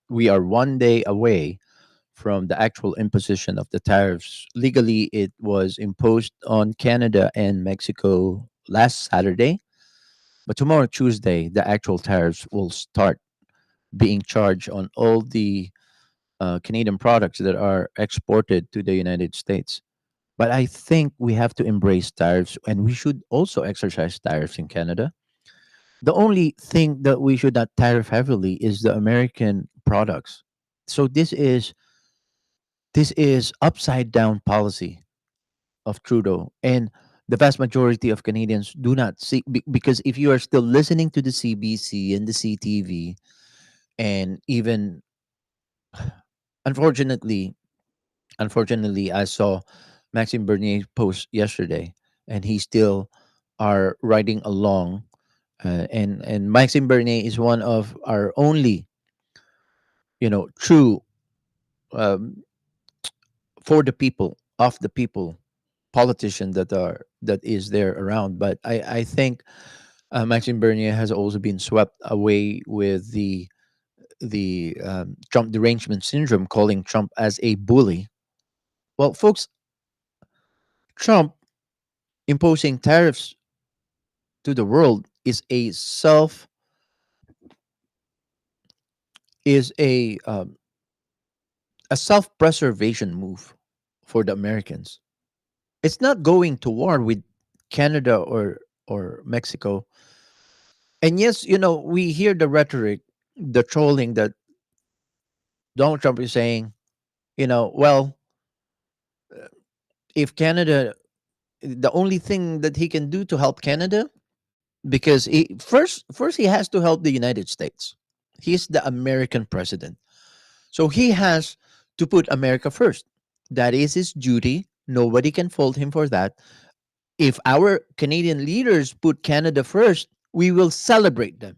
We are one day away from the actual imposition of the tariffs. Legally, it was imposed on Canada and Mexico last Saturday, but tomorrow, Tuesday, the actual tariffs will start being charged on all the Canadian products that are exported to the United States. But I think we have to embrace tariffs, and we should also exercise tariffs in Canada. The only thing that we should not tariff heavily is the American products. So this is upside down policy of Trudeau, and the vast majority of Canadians do not see, because if you are still listening to the CBC and the CTV, and even unfortunately, unfortunately, I saw Maxime Bernier post yesterday, and he still are riding along, and Maxime Bernier is one of our only, true, um, for the people, of the people politician that is there around. But I think Maxime Bernier has also been swept away with the Trump derangement syndrome, calling Trump as a bully. Well, folks, Trump imposing tariffs to the world is a self preservation move for the Americans. It's not going to war with Canada or Mexico. And yes, we hear the rhetoric, the trolling that Donald Trump is saying, well, if Canada, the only thing that he can do to help Canada, because first he has to help the United States. He's the American president. So he has to put America first. That is his duty. Nobody can fault him for that. If our Canadian leaders put Canada first, we will celebrate them.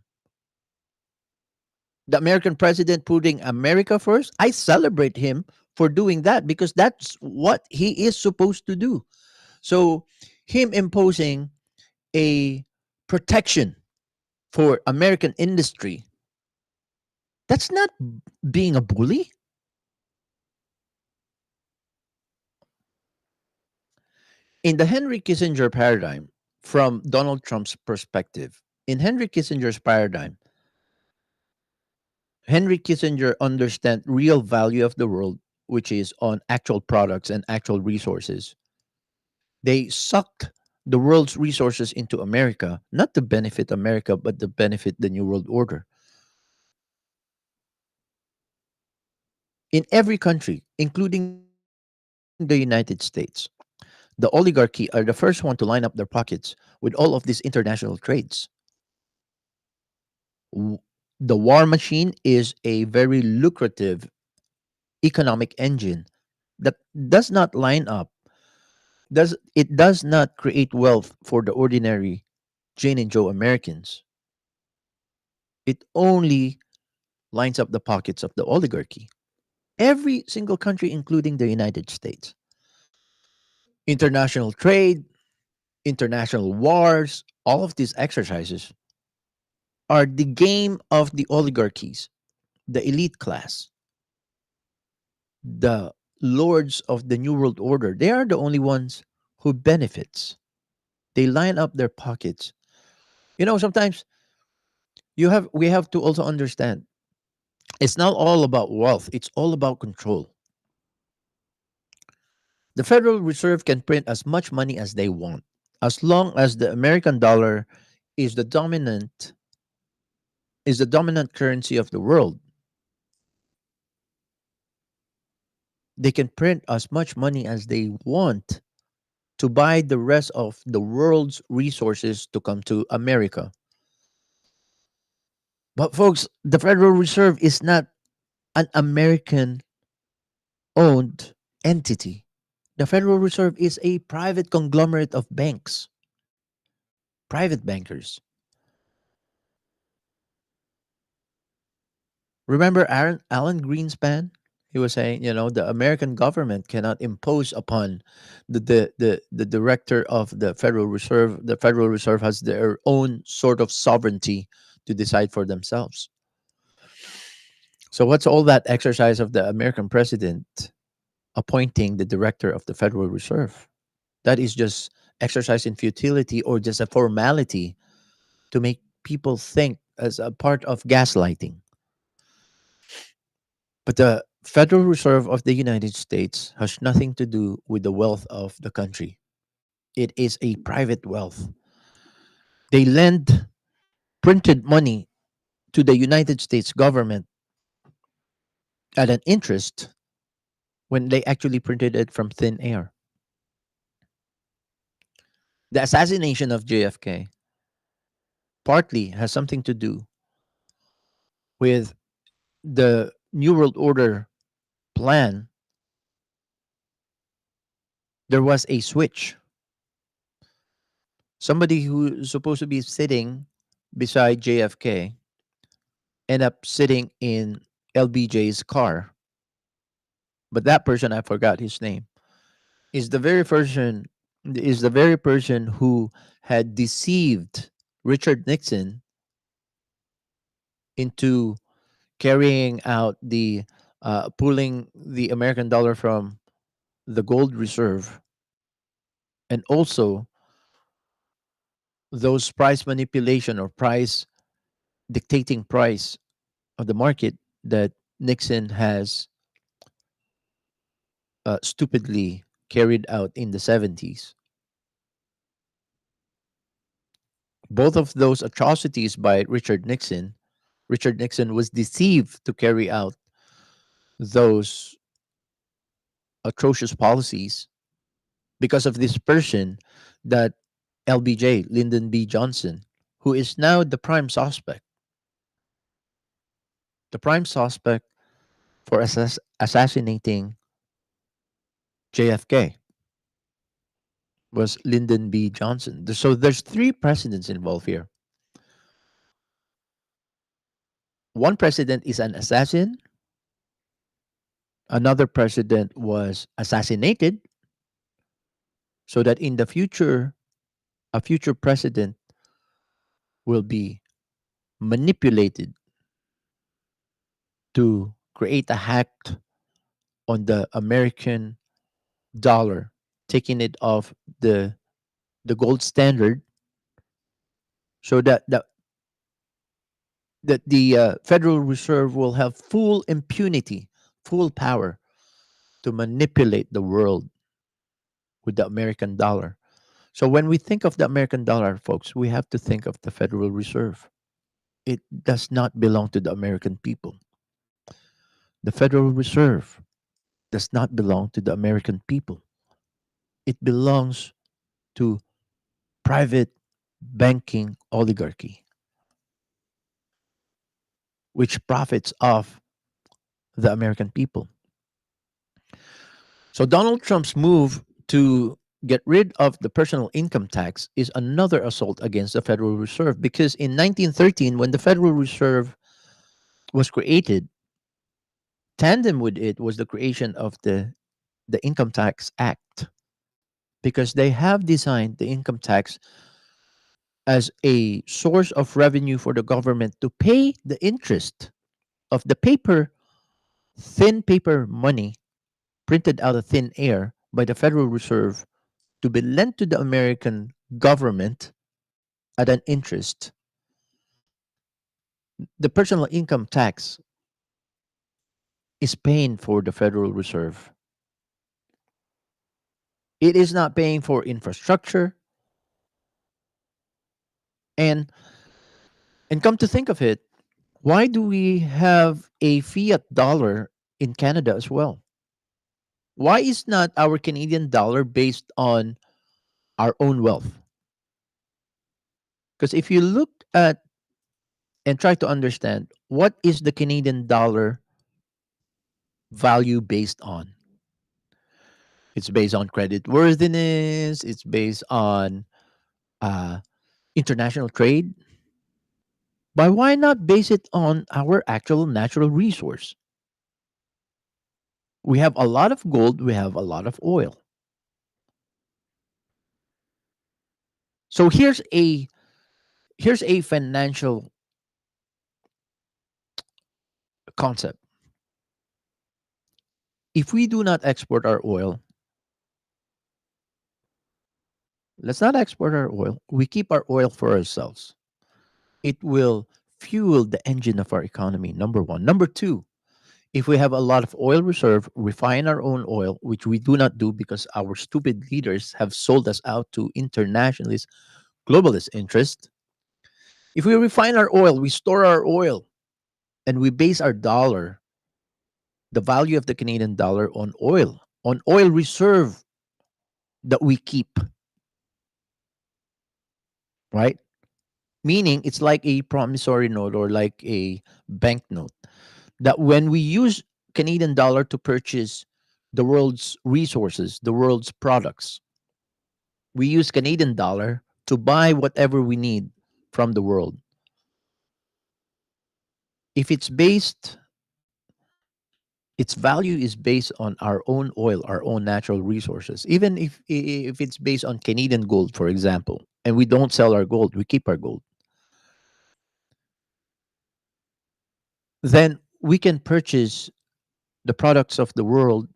The American president putting America first, I celebrate him for doing that, because that's what he is supposed to do. So, him imposing a protection for American industry, that's not being a bully. In the Henry Kissinger paradigm, from Donald Trump's perspective, in Henry Kissinger's paradigm, Henry Kissinger understand real value of the world, which is on actual products and actual resources. They sucked the world's resources into America, not to benefit America, but to benefit the New World Order. In every country, including the United States, the oligarchy are the first one to line up their pockets with all of these international trades. W- The war machine is a very lucrative economic engine that does not line up, does not create wealth for the ordinary Jane and Joe Americans. It only lines up the pockets of the oligarchy. Every single country, including the United States. International trade, international wars, all of these exercises are the game of the oligarchies, the elite class, the lords of the New World Order. They are the only ones who benefits. They line up their pockets. Sometimes we have to also understand it's not all about wealth, it's all about control. The Federal Reserve can print as much money as they want. As long as the American dollar is the dominant currency of the world, they can print as much money as they want to buy the rest of the world's resources to come to America. But folks, the Federal Reserve is not an American owned entity. The Federal Reserve is a private conglomerate of banks, private bankers. Remember Alan Greenspan? He was saying, the American government cannot impose upon the director of the Federal Reserve. The Federal Reserve has their own sort of sovereignty to decide for themselves. So what's all that exercise of the American president appointing the director of the Federal Reserve? That is just exercise in futility or just a formality to make people think as a part of gaslighting. But the Federal Reserve of the United States has nothing to do with the wealth of the country. It is a private wealth. They lend printed money to the United States government at an interest when they actually printed it from thin air. The assassination of JFK partly has something to do with the New World Order plan. There was a switch. Somebody who is supposed to be sitting beside JFK end up sitting in LBJ's car. But that person, I forgot his name, is the very person who had deceived Richard Nixon into carrying out the pulling the American dollar from the gold reserve, and also those price manipulation or price dictating price of the market that Nixon has stupidly carried out in the 70s. Both of those atrocities by Richard Nixon was deceived to carry out those atrocious policies because of this person, that LBJ, Lyndon B. Johnson, who is now the prime suspect for assassinating JFK was Lyndon B. Johnson. So there's three presidents involved here. One president is an assassin. Another president was assassinated so that in the future, a future president will be manipulated to create a hack on the American dollar, taking it off the gold standard, so that the Federal Reserve will have full impunity, full power to manipulate the world with the American dollar. So when we think of the American dollar, folks, we have to think of the Federal Reserve. It does not belong to the American people. The Federal Reserve does not belong to the American people. It belongs to private banking oligarchy, which profits off the American people. So Donald Trump's move to get rid of the personal income tax is another assault against the Federal Reserve, because in 1913, when the Federal Reserve was created, Tandem with it was the creation of the Income Tax Act, because they have designed the income tax as a source of revenue for the government to pay the interest of the thin paper money printed out of thin air by the Federal Reserve to be lent to the American government at an interest. The personal income tax is paying for the Federal Reserve. It is not paying for infrastructure. And come to think of it, why do we have a fiat dollar in Canada as well? Why is not our Canadian dollar based on our own wealth? Because if you look at and try to understand what is the Canadian dollar value based on, it's based on credit worthiness, it's based on uh, international trade. But why not base it on our actual natural resource? We have a lot of gold, we have a lot of oil. So here's a financial concept. If we do not export our oil, let's not export our oil. We keep our oil for ourselves. It will fuel the engine of our economy, number one. Number two, if we have a lot of oil reserve, refine our own oil, which we do not do because our stupid leaders have sold us out to internationalist, globalist interest. If we refine our oil, we store our oil, and we base our dollar, the value of the Canadian dollar, on oil reserve that we keep, right? Meaning it's like a promissory note or like a bank note that when we use Canadian dollar to purchase the world's resources, the world's products, we use Canadian dollar to buy whatever we need from the world. If its value is based on our own oil, our own natural resources. Even if it's based on Canadian gold, for example, and we don't sell our gold, we keep our gold, then we can purchase the products of the world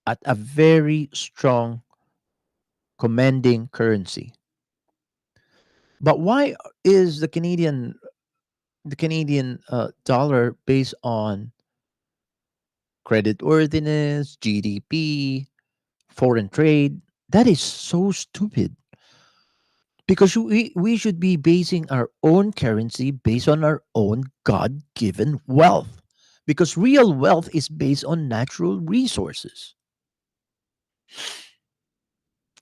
at a very strong, commanding currency. But why is the Canadian dollar based on credit worthiness, GDP, foreign trade? That is so stupid. Because we should be basing our own currency based on our own God given wealth. Because real wealth is based on natural resources.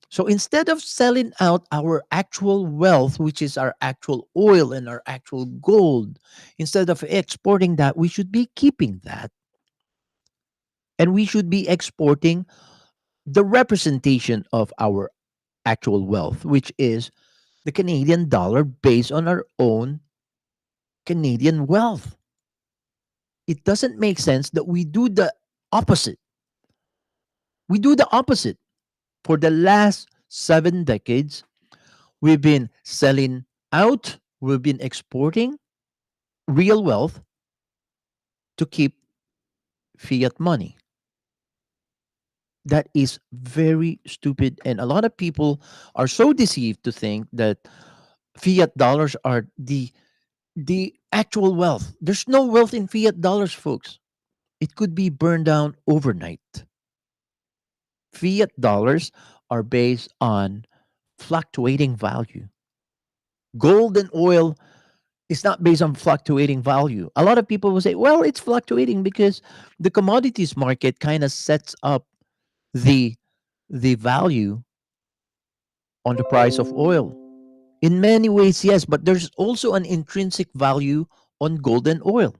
So instead of selling out our actual wealth, which is our actual oil and our actual gold, instead of exporting that, we should be keeping that. And we should be exporting the representation of our actual wealth, which is the Canadian dollar based on our own Canadian wealth. It doesn't make sense that we do the opposite. We do the opposite. For the last 7 decades, we've been selling out, we've been exporting real wealth to keep fiat money. That is very stupid. And a lot of people are so deceived to think that fiat dollars are the actual wealth. There's no wealth in fiat dollars, folks. It could be burned down overnight. Fiat dollars are based on fluctuating value. Gold and oil is not based on fluctuating value. A lot of people will say, well, it's fluctuating because the commodities market kind of sets up the the value on the price of oil. In many ways, yes, but there's also an intrinsic value on gold and oil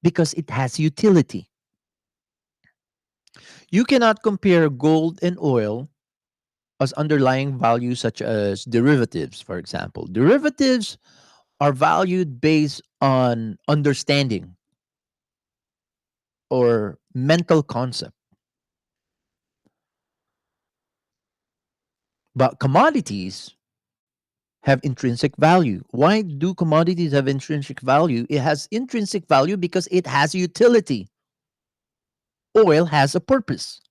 because it has utility. You cannot compare gold and oil as underlying values such as derivatives, for example. Derivatives are valued based on understanding. or mental concept. But commodities have intrinsic value. Why do commodities have intrinsic value? It has intrinsic value because it has utility. Oil has a purpose.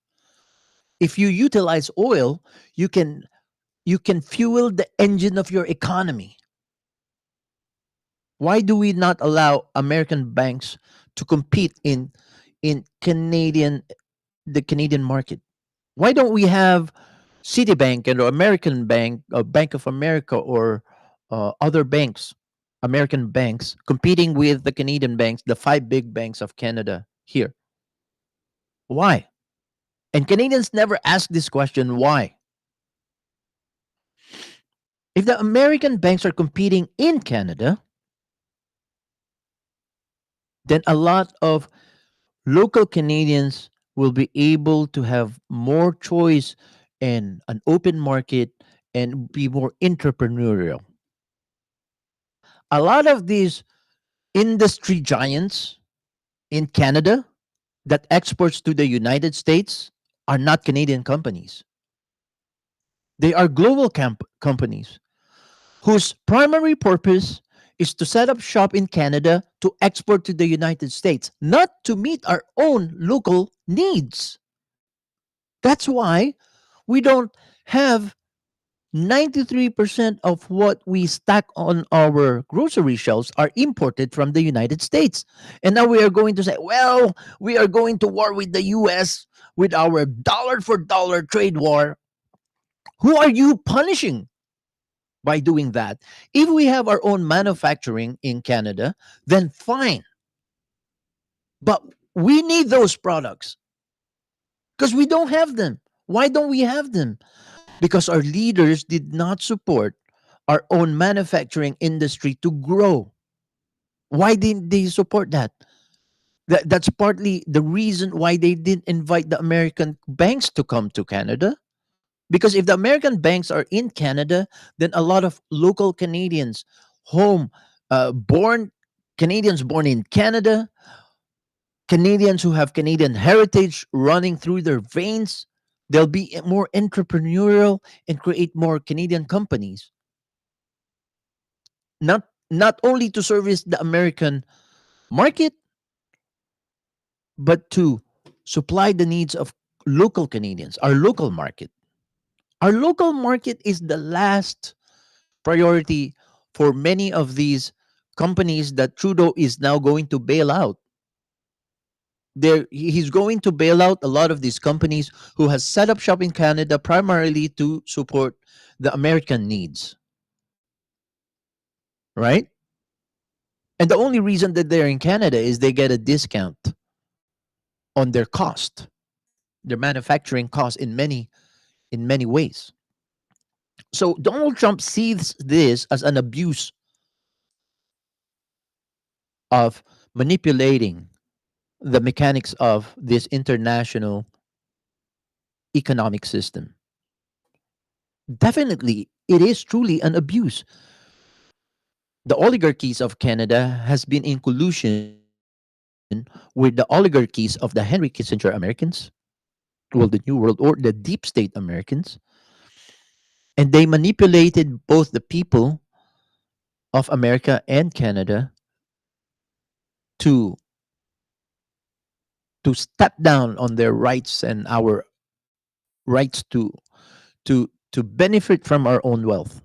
If you utilize oil, you can you can fuel the engine of your economy. Why do we not allow American banks to compete in the Canadian market? Why don't we have Citibank and American Bank, Bank of America, or other banks, American banks, competing with the Canadian banks, the five big banks of Canada here? Why? And Canadians never ask this question, why? If the American banks are competing in Canada, then a lot of local Canadians will be able to have more choice and an open market and be more entrepreneurial. A lot of these industry giants in Canada that exports to the United States are not Canadian companies. They are global companies whose primary purpose is to set up shop in Canada to export to the United States, not to meet our own local needs. That's why we don't have 93% of what we stack on our grocery shelves are imported from the United States. And now we are going to say, well, we are going to war with the US with our dollar for dollar trade war. Who are you punishing by doing that? If we have our own manufacturing in Canada, then fine. But we need those products because we don't have them. Why don't we have them? Because our leaders did not support our own manufacturing industry to grow. Why didn't they support that? That's partly the reason why they didn't invite the American banks to come to Canada. Because if the American banks are in Canada, then a lot of local Canadians, home born Canadians born in Canada, Canadians who have Canadian heritage running through their veins, they'll be more entrepreneurial and create more Canadian companies. Not only to service the American market, but to supply the needs of local Canadians, our local market. Our local market is the last priority for many of these companies that Trudeau is now going to bail out. He's going to bail out a lot of these companies who has set up shop in Canada primarily to support the American needs, right? And the only reason that they're in Canada is they get a discount on their cost, their manufacturing cost in many ways. So Donald Trump sees this as an abuse of manipulating the mechanics of this international economic system. Definitely, it is truly an abuse. The oligarchies of Canada has been in collusion with the oligarchies of the Henry Kissinger Americans, well, the New World or the deep state Americans, and they manipulated both the people of America and Canada to step down on their rights and our rights to benefit from our own wealth,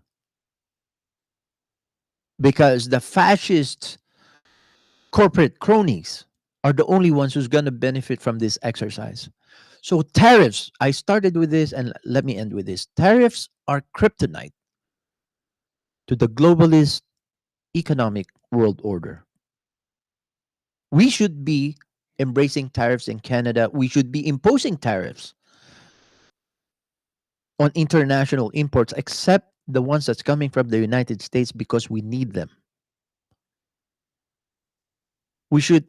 because the fascist corporate cronies are the only ones who's going to benefit from this exercise. So tariffs, I started with this and let me end with this. Tariffs are kryptonite to the globalist economic world order. We should be embracing tariffs in Canada. We should be imposing tariffs on international imports, except the ones that's coming from the United States because we need them. We should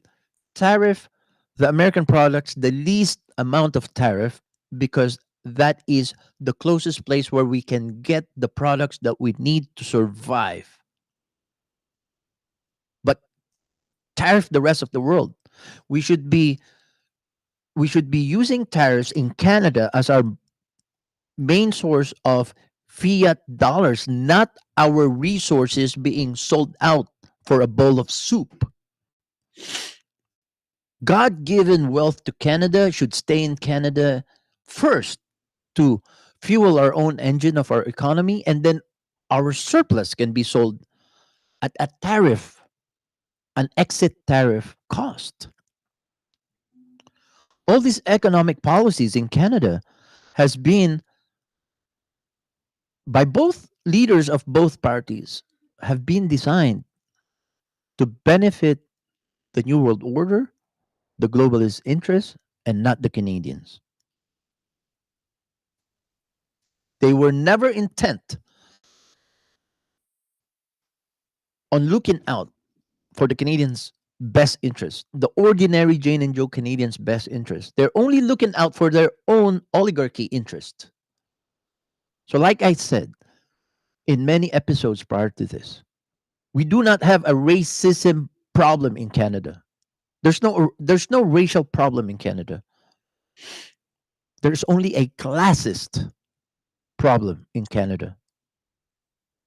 tariff the American products the least amount of tariff because that is the closest place where we can get the products that we need to survive. But tariff the rest of the world. We should be we should be using tariffs in Canada as our main source of fiat dollars, not our resources being sold out for a bowl of soup. God given wealth to Canada should stay in Canada first to fuel our own engine of our economy, and then our surplus can be sold at a tariff, an exit tariff cost. All these economic policies in Canada has been by both leaders of both parties have been designed to benefit the New World Order, the globalist interests, and not the Canadians. They were never intent on looking out for the Canadians' best interest, the ordinary Jane and Joe Canadians' best interest. They're only looking out for their own oligarchy interest. So, like I said in many episodes prior to this, we do not have a racism problem in Canada. There's no racial problem in Canada. There's only a classist problem in Canada,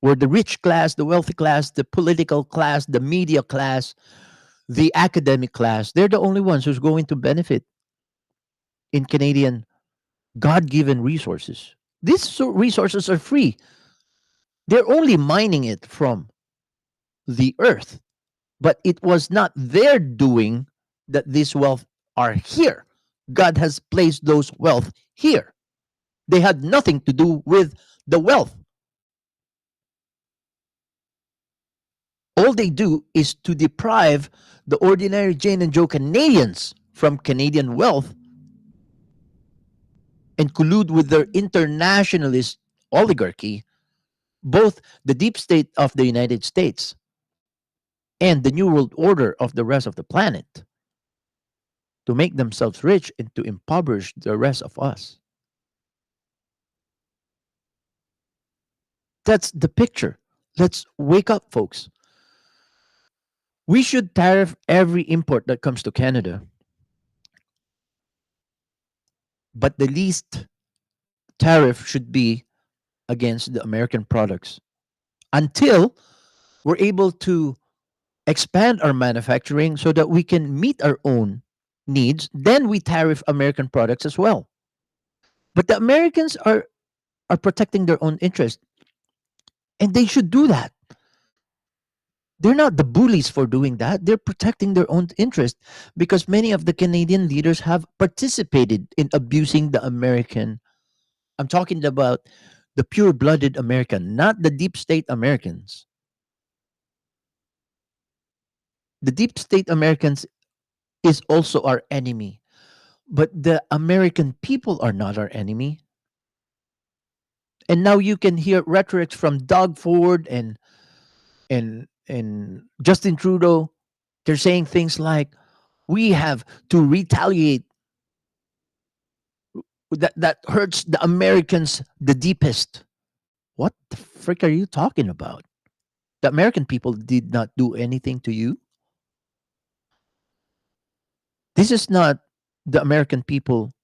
where the rich class, the wealthy class, the political class, the media class, the academic class, they're the only ones who's going to benefit in Canadian God-given resources. These resources are free. They're only mining it from the earth, but it was not their doing that this wealth are here. God has placed those wealth here. They had nothing to do with the wealth. All they do is to deprive the ordinary Jane and Joe Canadians from Canadian wealth and collude with their internationalist oligarchy, both the deep state of the United States and the New World Order of the rest of the planet, to make themselves rich and to impoverish the rest of us. That's the picture. Let's wake up, folks. We should tariff every import that comes to Canada, but the least tariff should be against the American products until we're able to expand our manufacturing so that we can meet our own needs. Then we tariff American products as well. But the Americans are protecting their own interest, and they should do that. They're not the bullies for doing that. They're protecting their own interest, because many of the Canadian leaders have participated in abusing the American. I'm talking about the pure-blooded American, not the deep state Americans. The deep state Americans is also our enemy, but the American people are not our enemy. And now you can hear rhetoric from Doug Ford and Justin Trudeau. They're saying things like, we have to retaliate. That hurts the Americans the deepest. What the frick are you talking about? The American people did not do anything to you. This is not the American people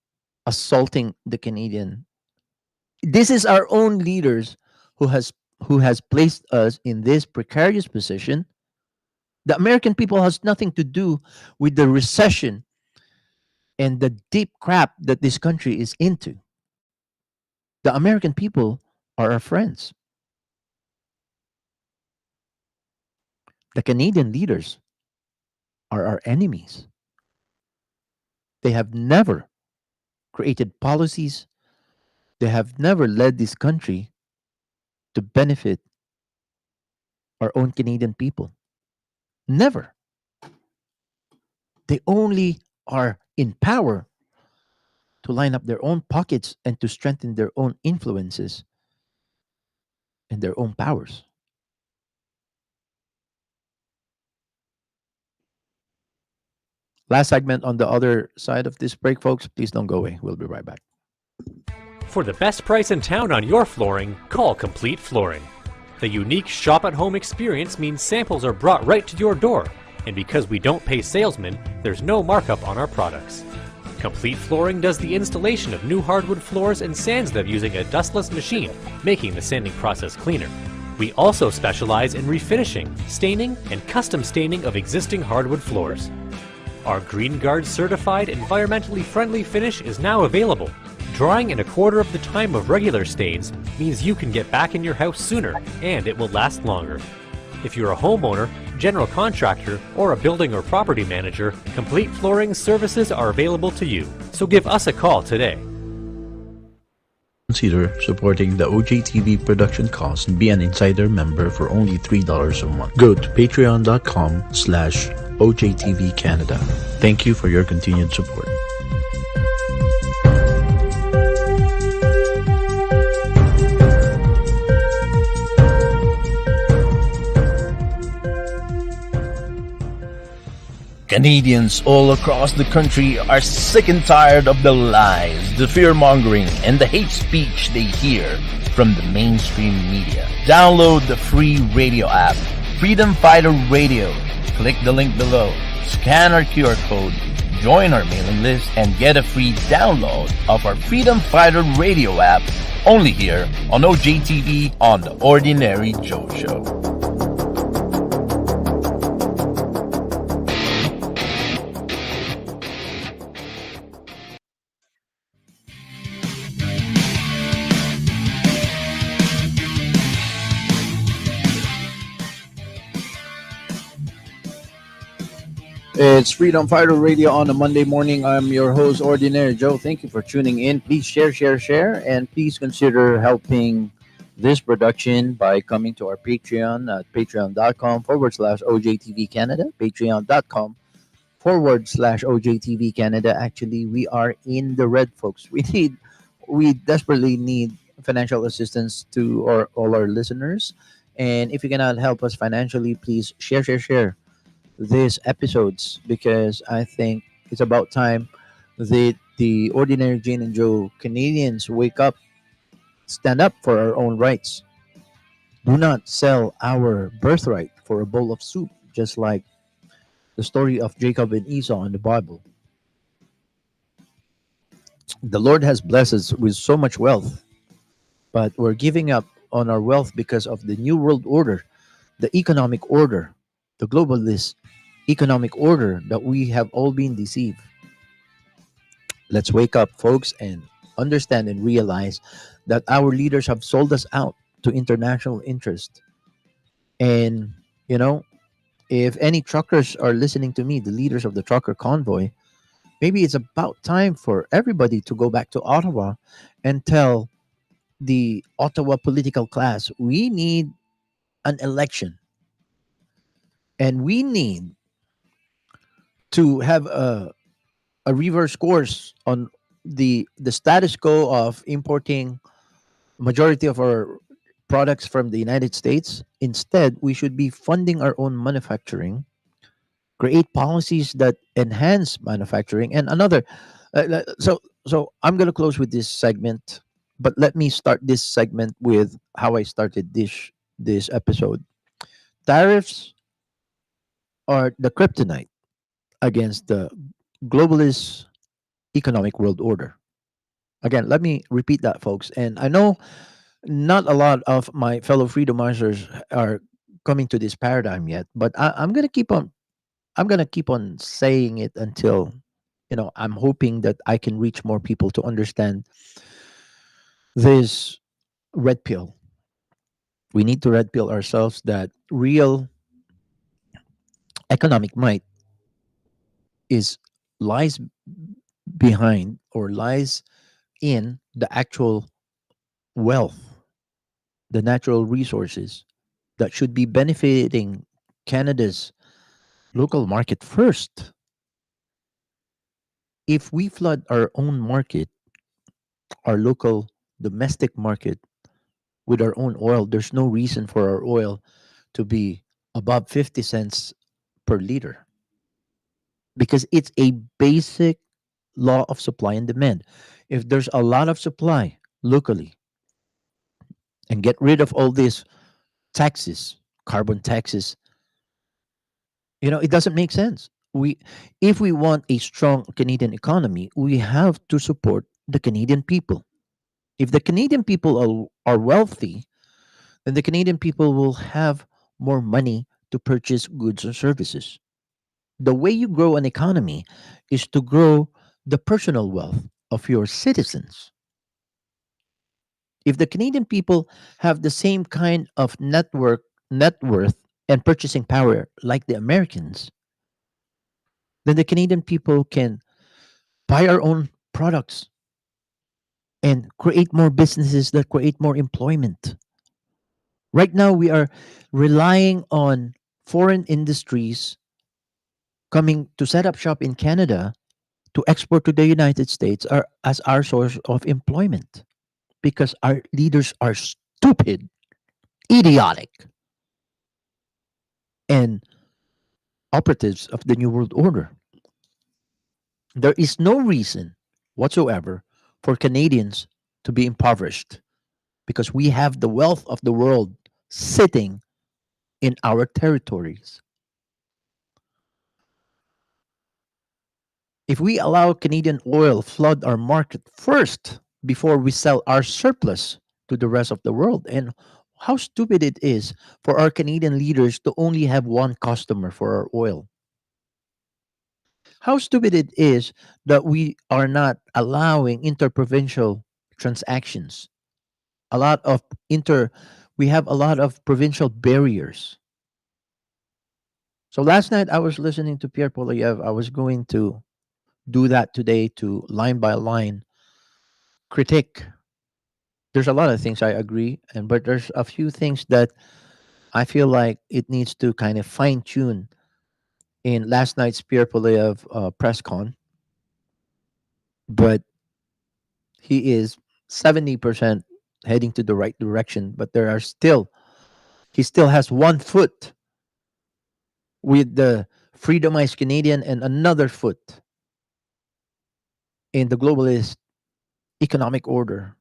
assaulting the Canadian. This is our own leaders who has placed us in this precarious position. The American people has nothing to do with the recession and the deep crap that this country is into. The American people are our friends. The Canadian leaders are our enemies. They have never created policies. They have never led this country to benefit our own Canadian people. Never. They only are in power to line up their own pockets and to strengthen their own influences and their own powers. Last segment on the other side of this break, folks. Please don't go away. We'll be right back.
For the best price in town on your flooring, call Complete Flooring. The unique shop-at-home experience means samples are brought right to your door, and because we don't pay salesmen, there's no markup on our products. Complete Flooring does the installation of new hardwood floors and sands them using a dustless machine, making the sanding process cleaner. We also specialize in refinishing, staining, and custom staining of existing hardwood floors. Our Green Guard certified environmentally friendly finish is now available. Drying in a quarter of the time of regular stains means you can get back in your house sooner and it will last longer. If you're a homeowner, general contractor, or a building or property manager, Complete Flooring services are available to you. So give us a call today.
Consider supporting the OJTV production costs and be an insider member for only $3 a month. Go to patreon.com/OJTV Canada. Thank you for your continued support.
Canadians all across the country are sick and tired of the lies, the fear-mongering, and the hate speech they hear from the mainstream media. Download the free radio app, Freedom Fighter Radio. Click the link below, scan our QR code, join our mailing list, and get a free download of our Freedom Fighter Radio app only here on OJTV on The Ordinary Joe Show.
It's Freedom Fighter Radio on a Monday morning. I'm your host, Ordinary Joe. Thank you for tuning in. Please share, and please consider helping this production by coming to our Patreon at patreon.com/OJTV Canada, patreon.com/OJTV Canada. Actually, we are in the red, folks. We desperately need financial assistance to all our listeners. And if you cannot help us financially, please share these episodes, because I think it's about time that the ordinary Jane and Joe Canadians wake up, stand up for our own rights. Do not sell our birthright for a bowl of soup, just like the story of Jacob and Esau in the Bible. The Lord has blessed us with so much wealth, but we're giving up on our wealth because of the new world order, the economic order, the globalist economic order that we have all been deceived. Let's wake up, folks, and understand and realize that our leaders have sold us out to international interest. And, you know, if any truckers are listening to me, the leaders of the trucker convoy, maybe it's about time for everybody to go back to Ottawa and tell the Ottawa political class we need an election, and we need to have a reverse course on the status quo of importing majority of our products from the United States. Instead, we should be funding our own manufacturing, create policies that enhance manufacturing, and another. So I'm going to close with this segment, but let me start this segment with how I started this episode. Tariffs are the kryptonite against the globalist economic world order. Again, let me repeat that, folks. And I know not a lot of my fellow freedomizers are coming to this paradigm yet, but I'm gonna keep on. I'm gonna keep on saying it until, I'm hoping that I can reach more people to understand this red pill. We need to red pill ourselves that real economic might is lies behind or lies in the actual wealth, the natural resources that should be benefiting Canada's local market first. If we flood our own market, our local domestic market, with our own oil, there's no reason for our oil to be above 50 cents per liter, because it's a basic law of supply and demand. If there's a lot of supply locally, and get rid of all these taxes, carbon taxes, it doesn't make sense. We, if we want a strong Canadian economy, we have to support the Canadian people. If the Canadian people are wealthy, then the Canadian people will have more money to purchase goods and services. The way you grow an economy is to grow the personal wealth of your citizens. If the Canadian people have the same kind of net worth, and purchasing power like the Americans, then the Canadian people can buy our own products and create more businesses that create more employment. Right now, we are relying on foreign industries coming to set up shop in Canada to export to the United States as our source of employment because our leaders are stupid, idiotic, and operatives of the New World Order. There is no reason whatsoever for Canadians to be impoverished because we have the wealth of the world sitting in our territories. If we allow Canadian oil flood our market first before we sell our surplus to the rest of the world, and how stupid it is for our Canadian leaders to only have one customer for our oil. How stupid it is that we are not allowing interprovincial transactions. A lot of inter We have a lot of provincial barriers. So last night I was listening to Pierre Polyev. I was going to do that today to line by line critique. There's a lot of things I agree, and but there's a few things that I feel like it needs to kind of fine tune in last night's Pierre Polyev press con. But he is 70% heading to the right direction, but there are still he still has one foot with the freedomized Canadian and another foot in the globalist economic order.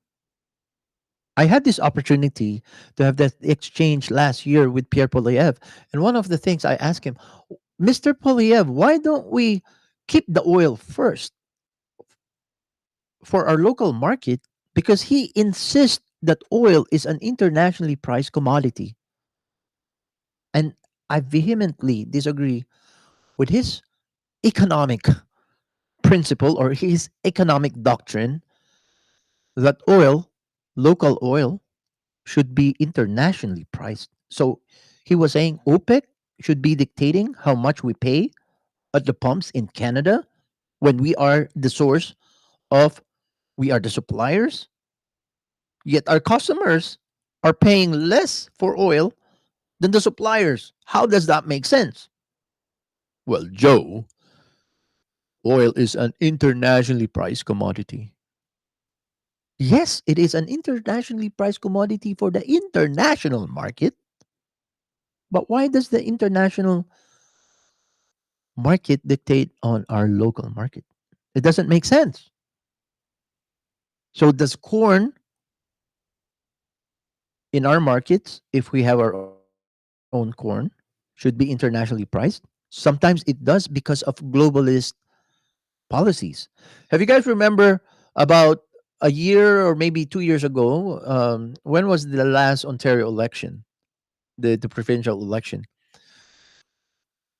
I had this opportunity to have that exchange last year with Pierre Polyev. And one of the things I asked him, Mr. Polyev, why don't we keep the oil first for our local market? Because he insists that oil is an internationally priced commodity. And I vehemently disagree with his economic principle or his economic doctrine that local oil, should be internationally priced. So he was saying OPEC should be dictating how much we pay at the pumps in Canada when we are the source of, we are the suppliers, yet our customers are paying less for oil than the suppliers. How does that make sense? Well, Joe, oil is an internationally priced commodity. Yes, it is an internationally priced commodity for the international market. But why does the international market dictate on our local market? It doesn't make sense. So does corn in our markets, if we have our own corn, should be internationally priced? Sometimes it does because of globalist policies. Have you guys remember about a year or maybe 2 years ago? When was the last Ontario election, the provincial election?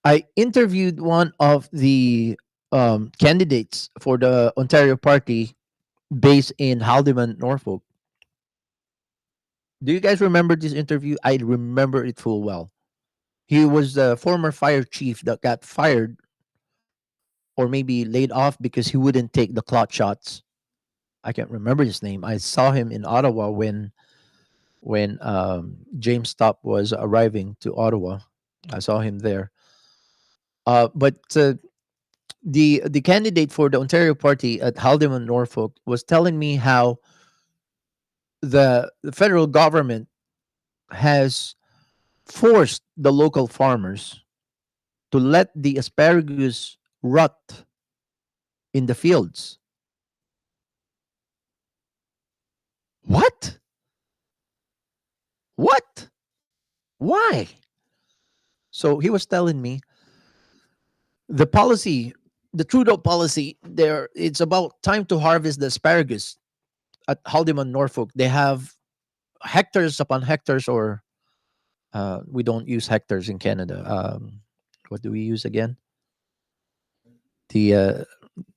I interviewed one of the candidates for the Ontario Party based in Haldimand, Norfolk. Do you guys remember this interview? I remember it full well. He was the former fire chief that got fired or maybe laid off because he wouldn't take the clot shots. I can't remember his name. I saw him in Ottawa when James Stop was arriving to Ottawa. I saw him there. But the candidate for the Ontario Party at Haldimand, Norfolk, was telling me how the federal government has forced the local farmers to let the asparagus rot in the fields. What? What? Why? So he was telling me The policy, the Trudeau policy, there it's about time to harvest the asparagus at Haldeman, Norfolk. They have hectares upon hectares, or we don't use hectares in Canada. What do we use again? The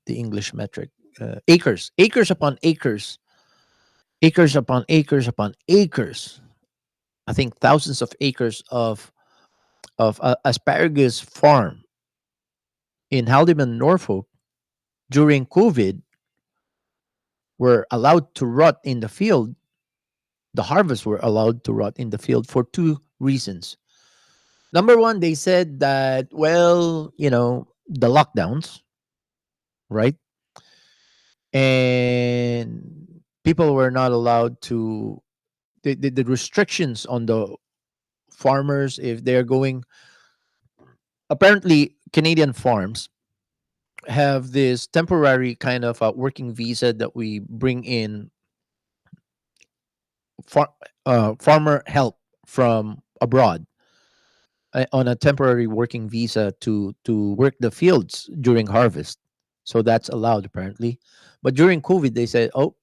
the English metric. Acres, acres upon acres, acres upon acres upon acres. I think thousands of acres of asparagus farm in Haldeman, Norfolk during COVID were allowed to rot in the field. The harvests were allowed to rot in the field for two reasons. Number one, they said that, well, the lockdowns, right? And people were not allowed to, the restrictions on the farmers, if they're going, apparently, Canadian farms have this temporary kind of working visa that we bring in farmer help from abroad on a temporary working visa to work the fields during harvest. So that's allowed apparently. But during COVID, they said, oh,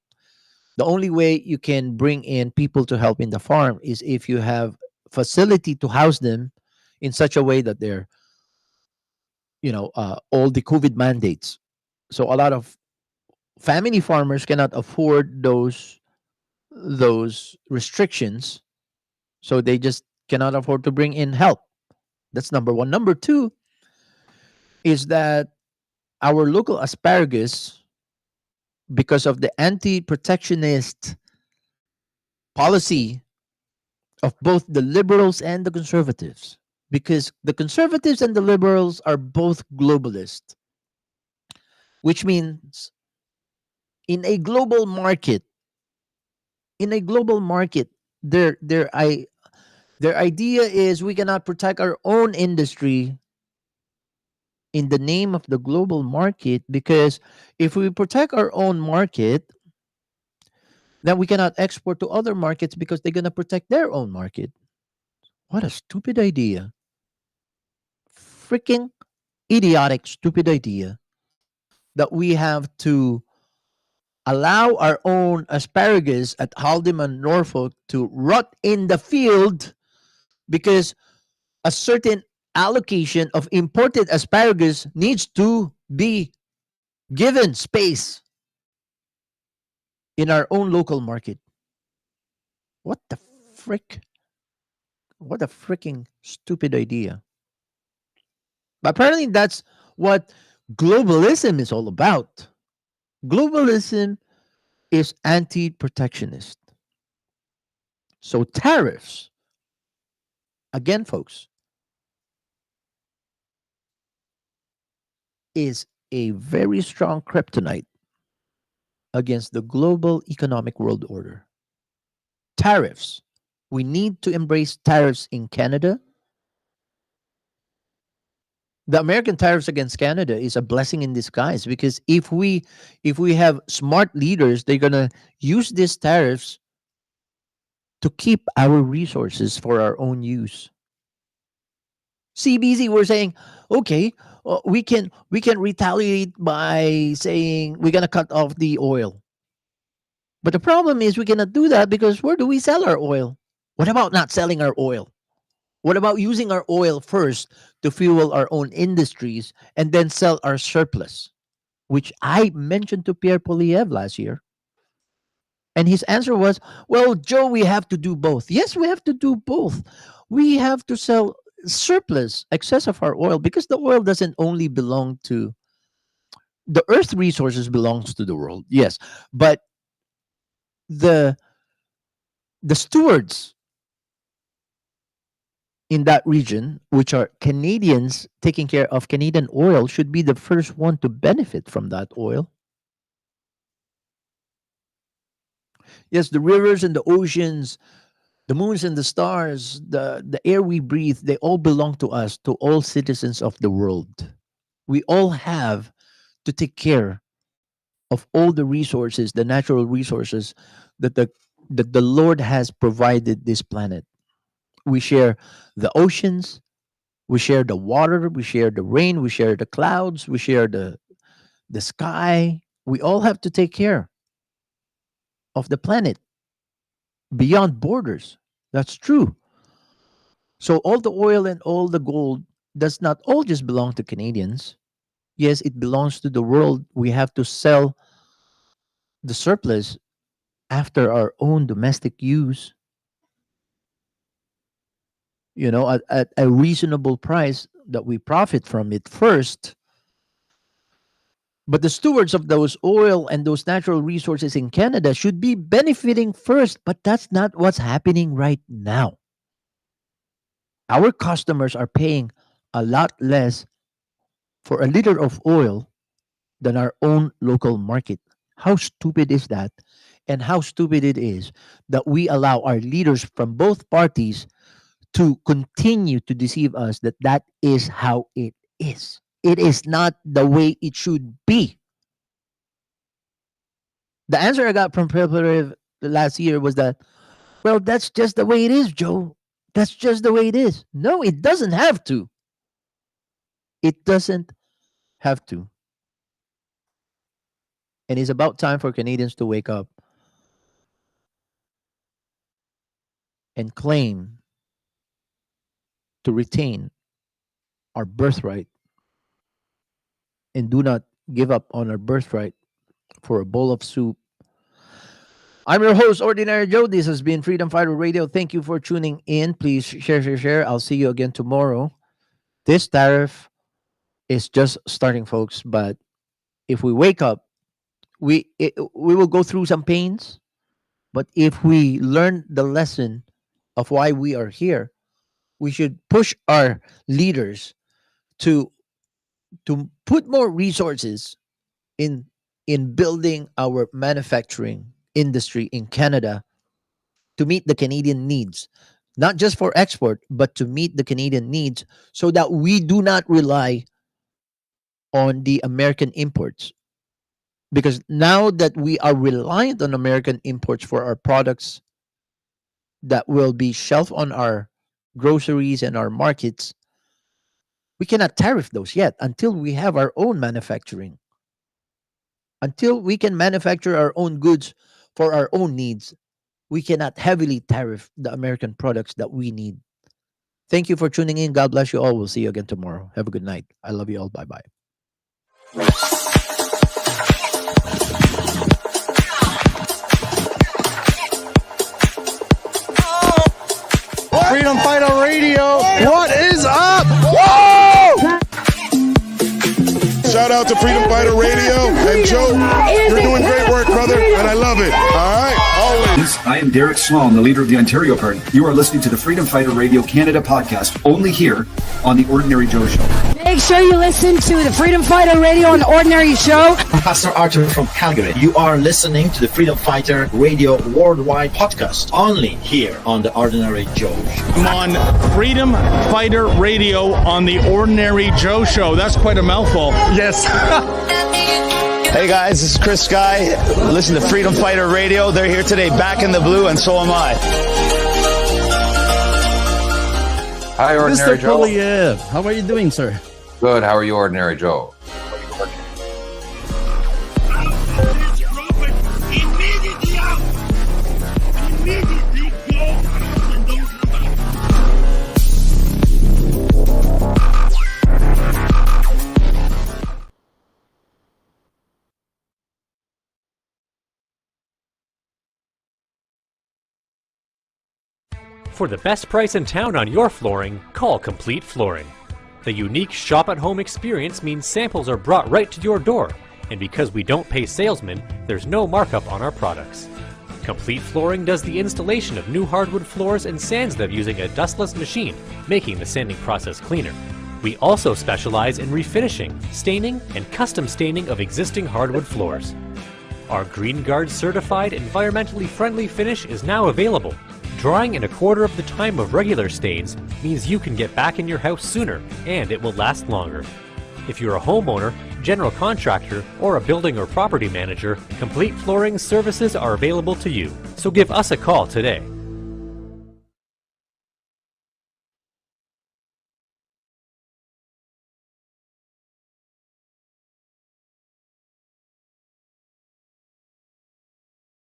the only way you can bring in people to help in the farm is if you have facility to house them in such a way that they're, all the COVID mandates. So a lot of family farmers cannot afford those restrictions, so they just cannot afford to bring in help. That's number one. Number two is that our local asparagus, because of the anti-protectionist policy of both the liberals and the conservatives, because the conservatives and the liberals are both globalist, which means in a global market, in a global market, their idea is we cannot protect our own industry in the name of the global market, because if we protect our own market, then we cannot export to other markets because they're going to protect their own market. What a stupid idea. Freaking idiotic, stupid idea that we have to allow our own asparagus at Haldeman, Norfolk to rot in the field because a certain allocation of imported asparagus needs to be given space in our own local market. What the frick? What a freaking stupid idea. But apparently, that's what globalism is all about. Globalism is anti protectionist. So, tariffs, again, folks, is a very strong kryptonite against the global economic world order. Tariffs. We need to embrace tariffs in Canada. The American tariffs against Canada is a blessing in disguise, because if we have smart leaders, they're gonna use these tariffs to keep our resources for our own use. CBZ, we're saying, okay, we can retaliate by saying we're gonna cut off the oil. But the problem is we cannot do that because where do we sell our oil? What about not selling our oil? What about using our oil first to fuel our own industries and then sell our surplus, which I mentioned to Pierre Poliev last year? And his answer was, well, Joe, we have to do both. Yes, we have to do both. We have to sell surplus, excess of our oil, because the oil doesn't only belong to the earth resources belongs to the world. Yes, but the the stewards in that region, which are Canadians taking care of Canadian oil, should be the first one to benefit from that oil. Yes, the rivers and the oceans, the moons and the stars, the air we breathe, they all belong to us, to all citizens of the world. We all have to take care of all the resources, the natural resources that the Lord has provided this planet. We share the oceans, We share the water, we share the rain, we share the clouds, we share the sky. We all have to take care of the planet beyond borders. That's true. So all the oil and all the gold does not all just belong to Canadians. Yes, it belongs to the world. We have to sell the surplus after our own domestic use, at a reasonable price that we profit from it first. But the stewards of those oil and those natural resources in Canada should be benefiting first, but that's not what's happening right now. Our customers are paying a lot less for a liter of oil than our own local market. How stupid is that? And how stupid it is that we allow our leaders from both parties to continue to deceive us that that is how it is. It is not the way it should be. The answer I got from Preparative last year was that, well, that's just the way it is, Joe. That's just the way it is. No, it doesn't have to. It doesn't have to. And it's about time for Canadians to wake up and claim to retain our birthright and do not give up on our birthright for a bowl of soup. I'm your host, Ordinary Joe. This has been Freedom Fighter Radio. Thank you for tuning in. Please share. I'll see you again tomorrow. This tariff is just starting, folks. But if we wake up, we will go through some pains. But if we learn the lesson of why we are here, we should push our leaders to put more resources in building our manufacturing industry in Canada to meet the Canadian needs, not just for export, but to meet the Canadian needs so that we do not rely on the American imports. Because now that we are reliant on American imports for our products that will be shelved on our groceries and our markets, we cannot tariff those yet until we have our own manufacturing. Until we can manufacture our own goods for our own needs, we cannot heavily tariff the American products that we need. Thank you for tuning in. God bless you all. We'll see you again tomorrow. Have a good night. I love you all. Bye-bye.
Freedom Fighter Radio. What is up? Whoa!
Shout out to Freedom Fighter Radio. And Joe, you're doing great work, brother, and I love it. All right? Always.
I am Derek Sloan, the leader of the Ontario Party. You are listening to the Freedom Fighter Radio Canada podcast, only here on the Ordinary Joe Show.
Make sure you listen to the Freedom Fighter Radio on the Ordinary Show.
I'm Pastor Arthur from Calgary. You are listening to the Freedom Fighter Radio Worldwide podcast, only here on the Ordinary Joe Show.
I'm on Freedom Fighter Radio on the Ordinary Joe Show. That's quite a mouthful. Yes.
Hey guys, this is Chris Guy. Listen to Freedom Fighter Radio. They're here today, back in the blue, and so am I.
Hi, Ordinary
Mr.
Joe.
Poliev, how are you doing, sir?
Good. How are you, Ordinary Joe?
For the best price in town on your flooring, call Complete Flooring. The unique shop-at-home experience means samples are brought right to your door, and because we don't pay salesmen, there's no markup on our products. Complete Flooring does the installation of new hardwood floors and sands them using a dustless machine, making the sanding process cleaner. We also specialize in refinishing, staining, and custom staining of existing hardwood floors. Our Green Guard certified environmentally friendly finish is now available. Drying in a quarter of the time of regular stains means you can get back in your house sooner, and it will last longer. If you're a homeowner, general contractor, or a building or property manager, Complete Flooring services are available to you. So give us a call today.